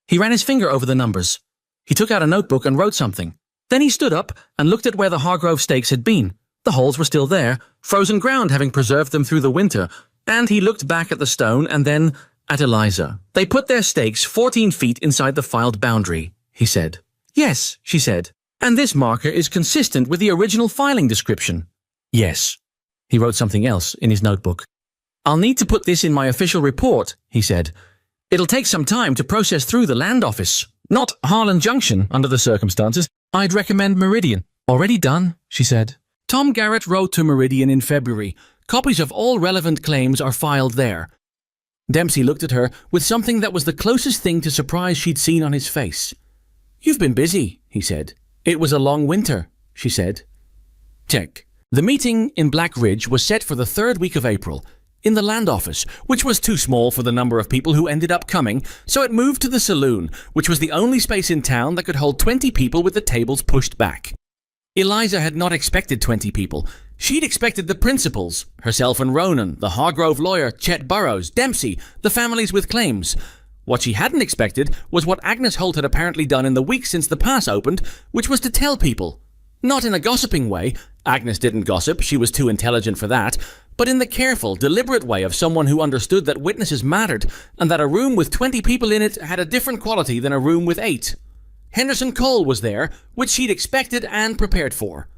He ran his finger over the numbers. He took out a notebook and wrote something. Then he stood up and looked at where the Hargrove stakes had been. The holes were still there, frozen ground having preserved them through the winter. And he looked back at the stone and then at Eliza. They put their stakes 14 feet inside the filed boundary, he said. Yes, she said. And this marker is consistent with the original filing description. Yes. He wrote something else in his notebook. I'll need to put this in my official report, he said. It'll take some time to process through the land office. Not Harlan Junction, under the circumstances. I'd recommend Meridian. Already done, she said. Tom Garrett wrote to Meridian in February. Copies of all relevant claims are filed there. Dempsey looked at her with something that was the closest thing to surprise she'd seen on his face. You've been busy, he said. It was a long winter, she said. Check. The meeting in Black Ridge was set for the 3rd week of April, in the land office, which was too small for the number of people who ended up coming, so it moved to the saloon, which was the only space in town that could hold 20 people with the tables pushed back. Eliza had not expected 20 people. She'd expected the principals, herself and Ronan, the Hargrove lawyer, Chet Burrows, Dempsey, the families with claims. What she hadn't expected was what Agnes Holt had apparently done in the week since the pass opened, which was to tell people. Not in a gossiping way. Agnes didn't gossip, she was too intelligent for that, but in the careful, deliberate way of someone who understood that witnesses mattered and that a room with 20 people in it had a different quality than a room with 8. Henderson Cole was there, which she'd expected and prepared for.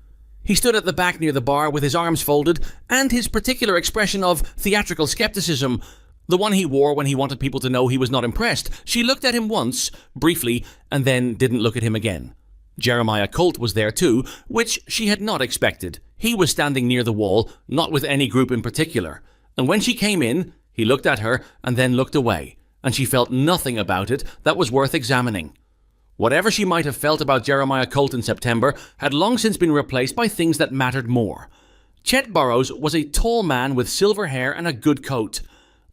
He stood at the back near the bar with his arms folded and his particular expression of theatrical skepticism, the one he wore when he wanted people to know he was not impressed. She looked at him once, briefly, and then didn't look at him again. Jeremiah Colt was there too, which she had not expected. He was standing near the wall, not with any group in particular. And when she came in, he looked at her and then looked away, and she felt nothing about it that was worth examining. Whatever she might have felt about Jeremiah Colt in September had long since been replaced by things that mattered more. Chet Burrows was a tall man with silver hair and a good coat.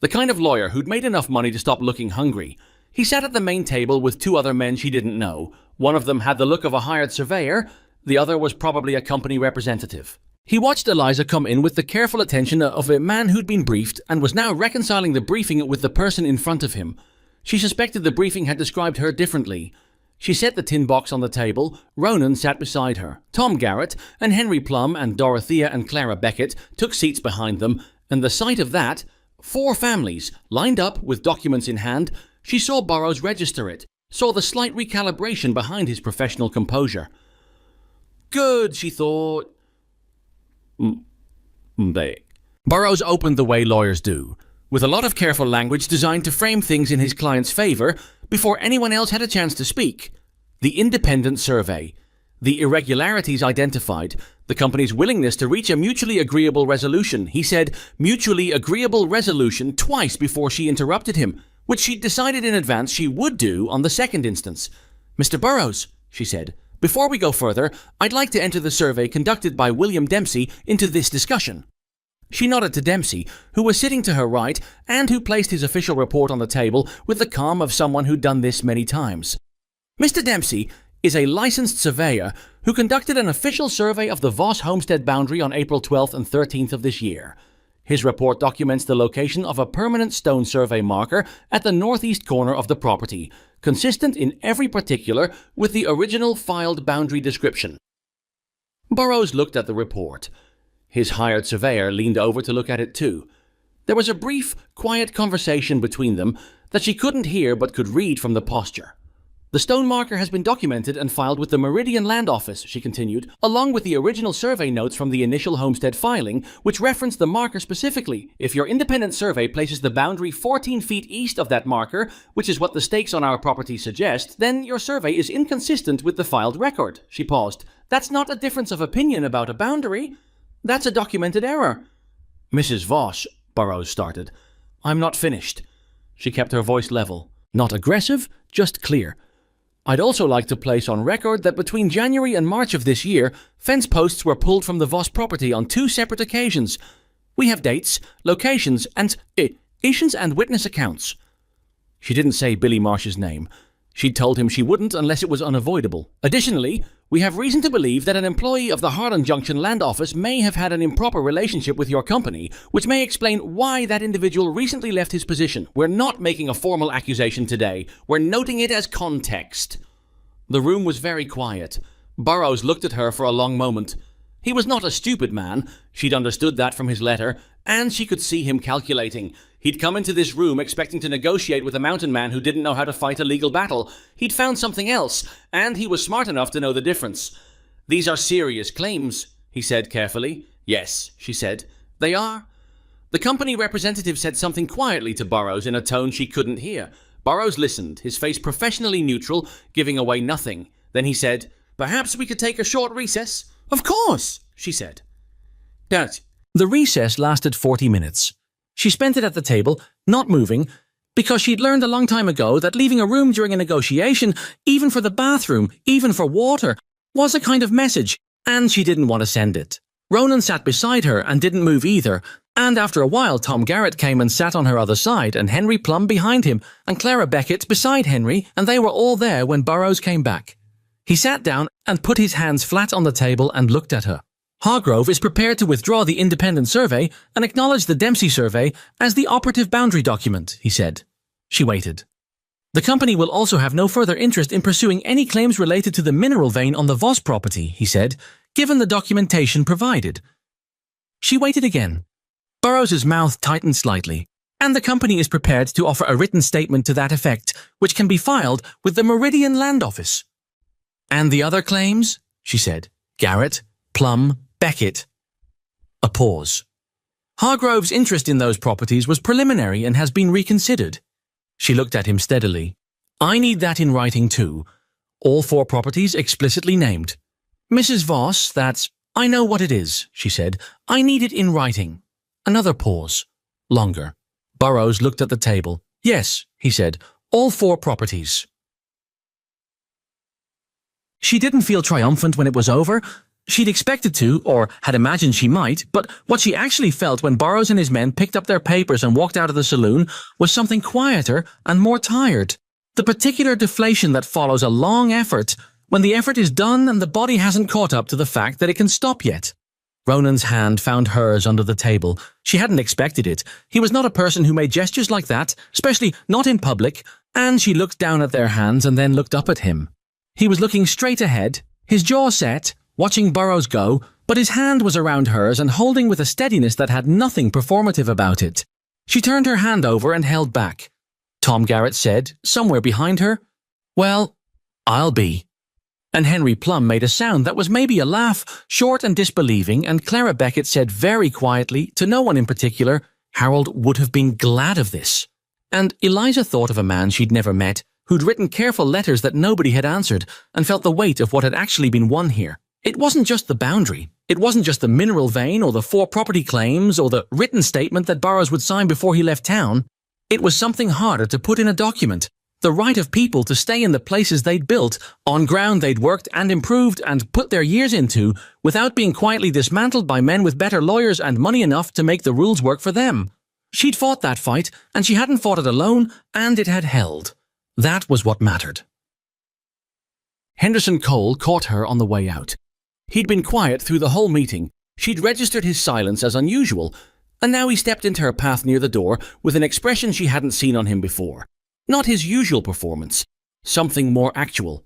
The kind of lawyer who'd made enough money to stop looking hungry. He sat at the main table with 2 other men she didn't know. One of them had the look of a hired surveyor, the other was probably a company representative. He watched Eliza come in with the careful attention of a man who'd been briefed and was now reconciling the briefing with the person in front of him. She suspected the briefing had described her differently. She set the tin box on the table. Ronan sat beside her. Tom Garrett and Henry Plum and Dorothea and Clara Beckett took seats behind them, and the sight of that, 4 families lined up with documents in hand. She saw Burrows register it, saw the slight recalibration behind his professional composure. Good, she thought. Burrows opened the way lawyers do, with a lot of careful language designed to frame things in his client's favor before anyone else had a chance to speak. The independent survey, the irregularities identified, the company's willingness to reach a mutually agreeable resolution. He said mutually agreeable resolution twice before she interrupted him, which she'd decided in advance she would do on the second instance. Mr. Burrows, she said, before we go further, I'd like to enter the survey conducted by William Dempsey into this discussion. She nodded to Dempsey, who was sitting to her right and who placed his official report on the table with the calm of someone who'd done this many times. Mr. Dempsey is a licensed surveyor who conducted an official survey of the Voss homestead boundary on April 12th and 13th of this year. His report documents the location of a permanent stone survey marker at the northeast corner of the property, consistent in every particular with the original filed boundary description. Burrows looked at the report. His hired surveyor leaned over to look at it too. There was a brief, quiet conversation between them that she couldn't hear but could read from the posture. The stone marker has been documented and filed with the Meridian Land Office, she continued, along with the original survey notes from the initial homestead filing, which reference the marker specifically. If your independent survey places the boundary 14 feet east of that marker, which is what the stakes on our property suggest, then your survey is inconsistent with the filed record. She paused. That's not a difference of opinion about a boundary. That's a documented error." "Mrs. Voss," Burroughs started. "I'm not finished." She kept her voice level. Not aggressive, just clear. "I'd also like to place on record that between January and March of this year, fence posts were pulled from the Voss property on 2 separate occasions. We have dates, locations, and witness accounts." She didn't say Billy Marsh's name. She'd told him she wouldn't unless it was unavoidable. "Additionally, we have reason to believe that an employee of the Harlan Junction Land Office may have had an improper relationship with your company, which may explain why that individual recently left his position. We're not making a formal accusation today. We're noting it as context." The room was very quiet. Burroughs looked at her for a long moment. He was not a stupid man. She'd understood that from his letter, and she could see him calculating. He'd come into this room expecting to negotiate with a mountain man who didn't know how to fight a legal battle. He'd found something else, and he was smart enough to know the difference. "These are serious claims," he said carefully. "Yes," she said. "They are." The company representative said something quietly to Burroughs in a tone she couldn't hear. Burroughs listened, his face professionally neutral, giving away nothing. Then he said, "Perhaps we could take a short recess?" "Of course," she said. The recess lasted 40 minutes. She spent it at the table, not moving, because she'd learned a long time ago that leaving a room during a negotiation, even for the bathroom, even for water, was a kind of message, and she didn't want to send it. Ronan sat beside her and didn't move either, and after a while Tom Garrett came and sat on her other side, and Henry Plum behind him, and Clara Beckett beside Henry, and they were all there when Burroughs came back. He sat down and put his hands flat on the table and looked at her. "Hargrove is prepared to withdraw the independent survey and acknowledge the Dempsey survey as the operative boundary document," he said. She waited. "The company will also have no further interest in pursuing any claims related to the mineral vein on the Voss property," he said, "given the documentation provided." She waited again. Burroughs' mouth tightened slightly. "And the company is prepared to offer a written statement to that effect, which can be filed with the Meridian Land Office." "And the other claims?" she said. "Garrett, Plum, Beckett." A pause. "Hargrove's interest in those properties was preliminary and has been reconsidered." She looked at him steadily. "I need that in writing too. All 4 properties explicitly named." "Mrs. Voss, that's—" "I know what it is," she said. "I need it in writing." Another pause. Longer. Burroughs looked at the table. "Yes," he said. "All 4 properties." She didn't feel triumphant when it was over. She'd expected to, or had imagined she might, but what she actually felt when Burroughs and his men picked up their papers and walked out of the saloon was something quieter and more tired. The particular deflation that follows a long effort, when the effort is done and the body hasn't caught up to the fact that it can stop yet. Ronan's hand found hers under the table. She hadn't expected it. He was not a person who made gestures like that, especially not in public, and she looked down at their hands and then looked up at him. He was looking straight ahead, his jaw set, watching Burroughs go, but his hand was around hers and holding with a steadiness that had nothing performative about it. She turned her hand over and held back. Tom Garrett said, somewhere behind her, "Well, I'll be." And Henry Plum made a sound that was maybe a laugh, short and disbelieving, and Clara Beckett said very quietly, to no one in particular, "Harold would have been glad of this." And Eliza thought of a man she'd never met, who'd written careful letters that nobody had answered, and felt the weight of what had actually been won here. It wasn't just the boundary. It wasn't just the mineral vein or the 4 property claims or the written statement that Burroughs would sign before he left town. It was something harder to put in a document. The right of people to stay in the places they'd built, on ground they'd worked and improved and put their years into, without being quietly dismantled by men with better lawyers and money enough to make the rules work for them. She'd fought that fight, and she hadn't fought it alone, and it had held. That was what mattered. Henderson Cole caught her on the way out. He'd been quiet through the whole meeting. She'd registered his silence as unusual, and now he stepped into her path near the door with an expression she hadn't seen on him before. Not his usual performance. Something more actual.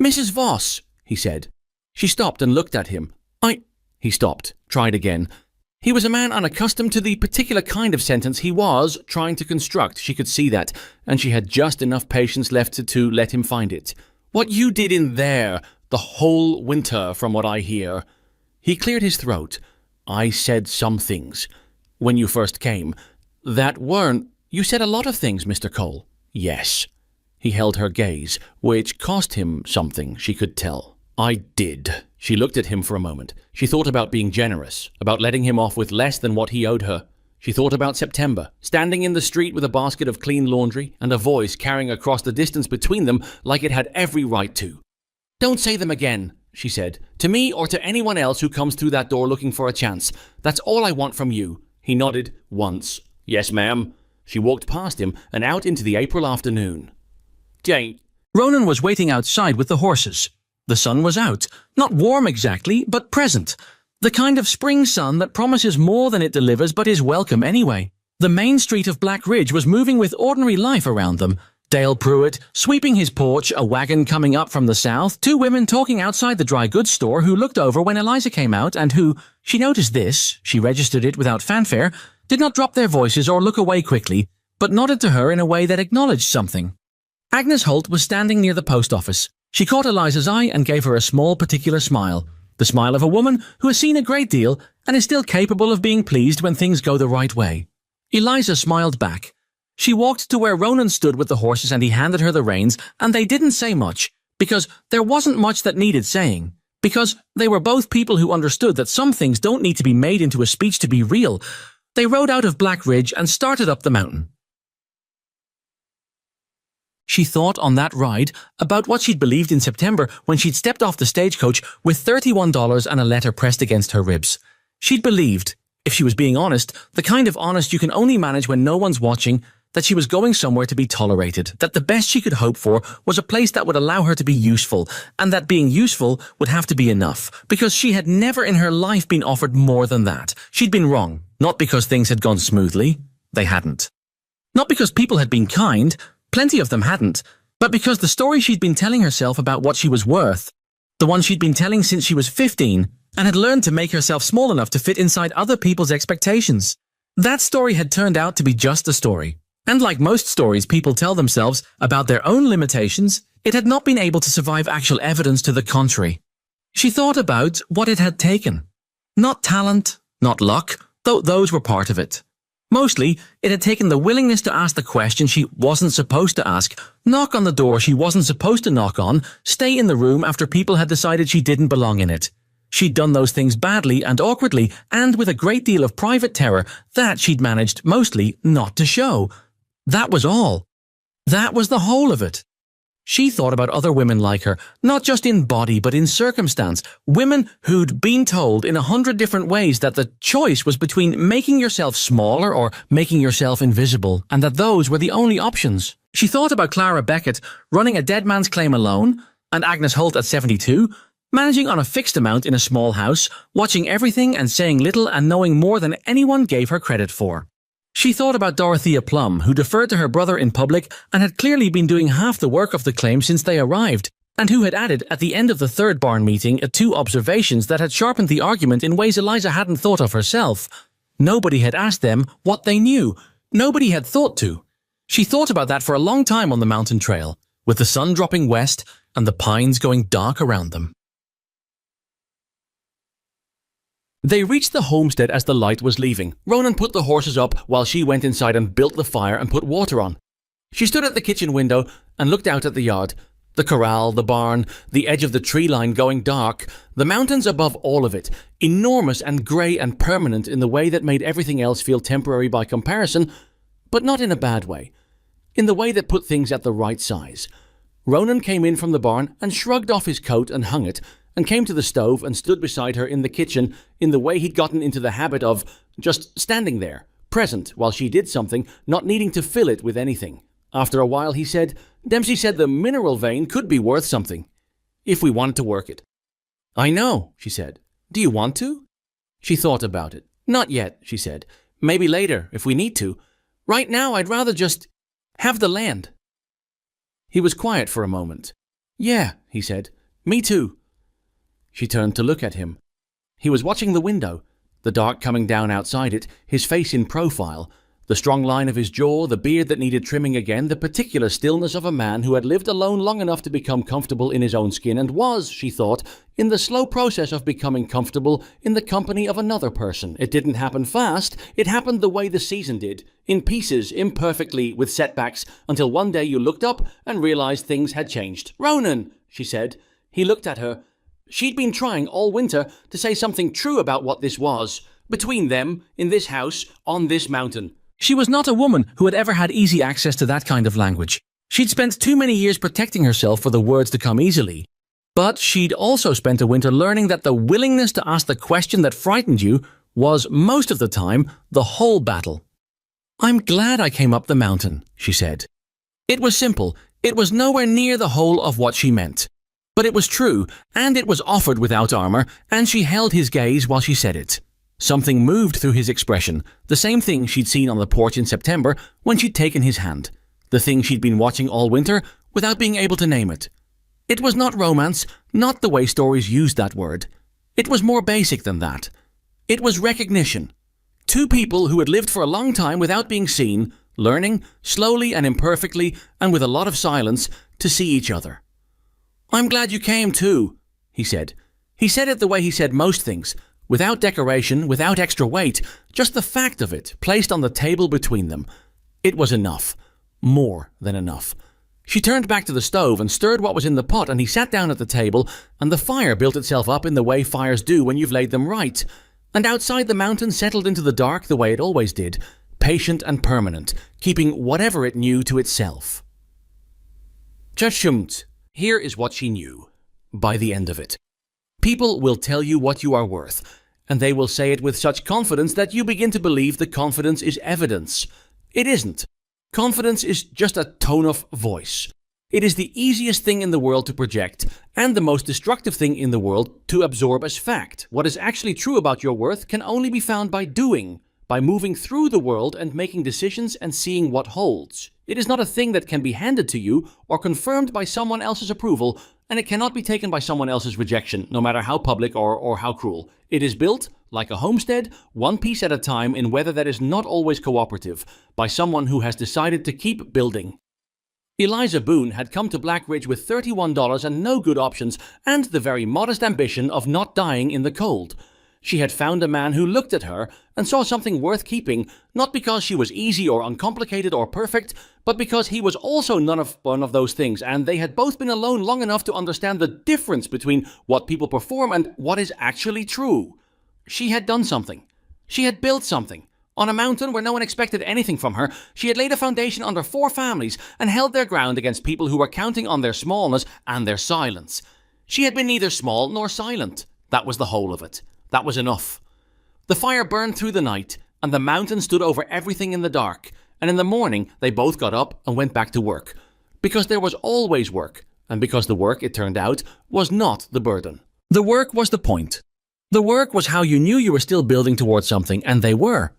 "Mrs. Voss," he said. She stopped and looked at him. He stopped, tried again. He was a man unaccustomed to the particular kind of sentence he was trying to construct. She could see that, and she had just enough patience left to let him find it. "What you did in there, the whole winter, from what I hear." He cleared his throat. "I said some things. When you first came. That weren't— You said a lot of things, Mr. Cole." "Yes." He held her gaze, which cost him something, she could tell. I did. She looked at him for a moment. She thought about being generous, about letting him off with less than what he owed her. She thought about September, standing in the street with a basket of clean laundry and a voice carrying across the distance between them like it had every right to. "Don't say them again," she said, "to me or to anyone else who comes through that door looking for a chance. That's all I want from you." He nodded once. "Yes, ma'am." She walked past him and out into the April afternoon. Jane.
Ronan was waiting outside with the horses. The sun was out, not warm exactly, but present. The kind of spring sun that promises more than it delivers but is welcome anyway. The main street of Black Ridge was moving with ordinary life around them. Dale Pruitt, sweeping his porch, a wagon coming up from the south, two women talking outside the dry goods store who looked over when Eliza came out and who, she noticed this, she registered it without fanfare, did not drop their voices or look away quickly, but nodded to her in a way that acknowledged something. Agnes Holt was standing near the post office. She caught Eliza's eye and gave her a small particular smile, the smile of a woman who has seen a great deal and is still capable of being pleased when things go the right way. Eliza smiled back. She walked to where Ronan stood with the horses and he handed her the reins, and they didn't say much, because there wasn't much that needed saying, because they were both people who understood that some things don't need to be made into a speech to be real. They rode out of Black Ridge and started up the mountain. She thought on that ride about what she'd believed in September when she'd stepped off the stagecoach with $31 and a letter pressed against her ribs. She'd believed, if she was being honest, the kind of honest you can only manage when no one's watching, that she was going somewhere to be tolerated, that the best she could hope for was a place that would allow her to be useful, and that being useful would have to be enough, because she had never in her life been offered more than that. She'd been wrong, not because things had gone smoothly. They hadn't. Not because people had been kind, plenty of them hadn't, but because the story she'd been telling herself about what she was worth, the one she'd been telling since she was 15, and had learned to make herself small enough to fit inside other people's expectations. That story had turned out to be just a story. And like most stories people tell themselves about their own limitations, it had not been able to survive actual evidence to the contrary. She thought about what it had taken. Not talent, not luck, though those were part of it. Mostly, it had taken the willingness to ask the question she wasn't supposed to ask, knock on the door she wasn't supposed to knock on, stay in the room after people had decided she didn't belong in it. She'd done those things badly and awkwardly, and with a great deal of private terror that she'd managed mostly not to show. That was all. That was the whole of it. She thought about other women like her, not just in body but in circumstance, women who'd been told in 100 different ways that the choice was between making yourself smaller or making yourself invisible, and that those were the only options. She thought about Clara Beckett running a dead man's claim alone, and Agnes Holt at 72, managing on a fixed amount in a small house, watching everything and saying little and knowing more than anyone gave her credit for. She thought about Dorothea Plum, who deferred to her brother in public and had clearly been doing half the work of the claim since they arrived, and who had added at the end of the third barn meeting 2 observations that had sharpened the argument in ways Eliza hadn't thought of herself. Nobody had asked them what they knew. Nobody had thought to. She thought about that for a long time on the mountain trail, with the sun dropping west and the pines going dark around them. They reached the homestead as the light was leaving. Ronan put the horses up while she went inside and built the fire and put water on. She stood at the kitchen window and looked out at the yard. The corral, the barn, the edge of the tree line going dark, the mountains above all of it, enormous and grey and permanent in the way that made everything else feel temporary by comparison, but not in a bad way, in the way that put things at the right size. Ronan came in from the barn and shrugged off his coat and hung it, and came to the stove and stood beside her in the kitchen in the way he'd gotten into the habit of just standing there, present while she did something, not needing to fill it with anything. After a while he said, "Dempsey said the mineral vein could be worth something, if we wanted to work it." "I know," she said. "Do you want to?" She thought about it. "Not yet," she said. "Maybe later, if we need to. Right now I'd rather just have the land." He was quiet for a moment. "Yeah," he said. "Me too." She turned to look at him. He was watching the window, the dark coming down outside it, his face in profile, the strong line of his jaw, the beard that needed trimming again, the particular stillness of a man who had lived alone long enough to become comfortable in his own skin and was, she thought, in the slow process of becoming comfortable in the company of another person. It didn't happen fast, it happened the way the season did, in pieces, imperfectly, with setbacks, until one day you looked up and realized things had changed. "Ronan," she said. He looked at her.
She'd been trying all winter to say something true about what this was, between them, in this house, on this mountain.
She was not a woman who had ever had easy access to that kind of language. She'd spent too many years protecting herself for the words to come easily. But she'd also spent a winter learning that the willingness to ask the question that frightened you was, most of the time, the whole battle. "I'm glad I came up the mountain," she said. It was simple. It was nowhere near the whole of what she meant. But it was true, and it was offered without armor, and she held his gaze while she said it. Something moved through his expression, the same thing she'd seen on the porch in September when she'd taken his hand, the thing she'd been watching all winter without being able to name it. It was not romance, not the way stories used that word. It was more basic than that. It was recognition. Two people who had lived for a long time without being seen, learning, slowly and imperfectly and with a lot of silence, to see each other. "I'm glad you came too," he said. He said it the way he said most things, without decoration, without extra weight, just the fact of it placed on the table between them. It was enough. More than enough. She turned back to the stove and stirred what was in the pot, and he sat down at the table, and the fire built itself up in the way fires do when you've laid them right. And outside the mountain settled into the dark the way it always did, patient and permanent, keeping whatever it knew to itself. Tschummt. Here is what she knew. By the end of it. People will tell you what you are worth, and they will say it with such confidence that you begin to believe the confidence is evidence. It isn't. Confidence is just a tone of voice. It is the easiest thing in the world to project, and the most destructive thing in the world to absorb as fact. What is actually true about your worth can only be found by doing, by moving through the world and making decisions and seeing what holds. It is not a thing that can be handed to you or confirmed by someone else's approval, and it cannot be taken by someone else's rejection, no matter how public or how cruel. It is built, like a homestead, one piece at a time in weather that is not always cooperative, by someone who has decided to keep building. Eliza Boone had come to Black Ridge with $31 and no good options, and the very modest ambition of not dying in the cold. She had found a man who looked at her and saw something worth keeping, not because she was easy or uncomplicated or perfect, but because he was also one of those things, and they had both been alone long enough to understand the difference between what people perform and what is actually true. She had done something. She had built something. On a mountain where no one expected anything from her, she had laid a foundation under 4 families and held their ground against people who were counting on their smallness and their silence. She had been neither small nor silent. That was the whole of it. That was enough. The fire burned through the night, and the mountain stood over everything in the dark, and in the morning they both got up and went back to work. Because there was always work, and because the work, it turned out, was not the burden. The work was the point. The work was how you knew you were still building towards something, and they were.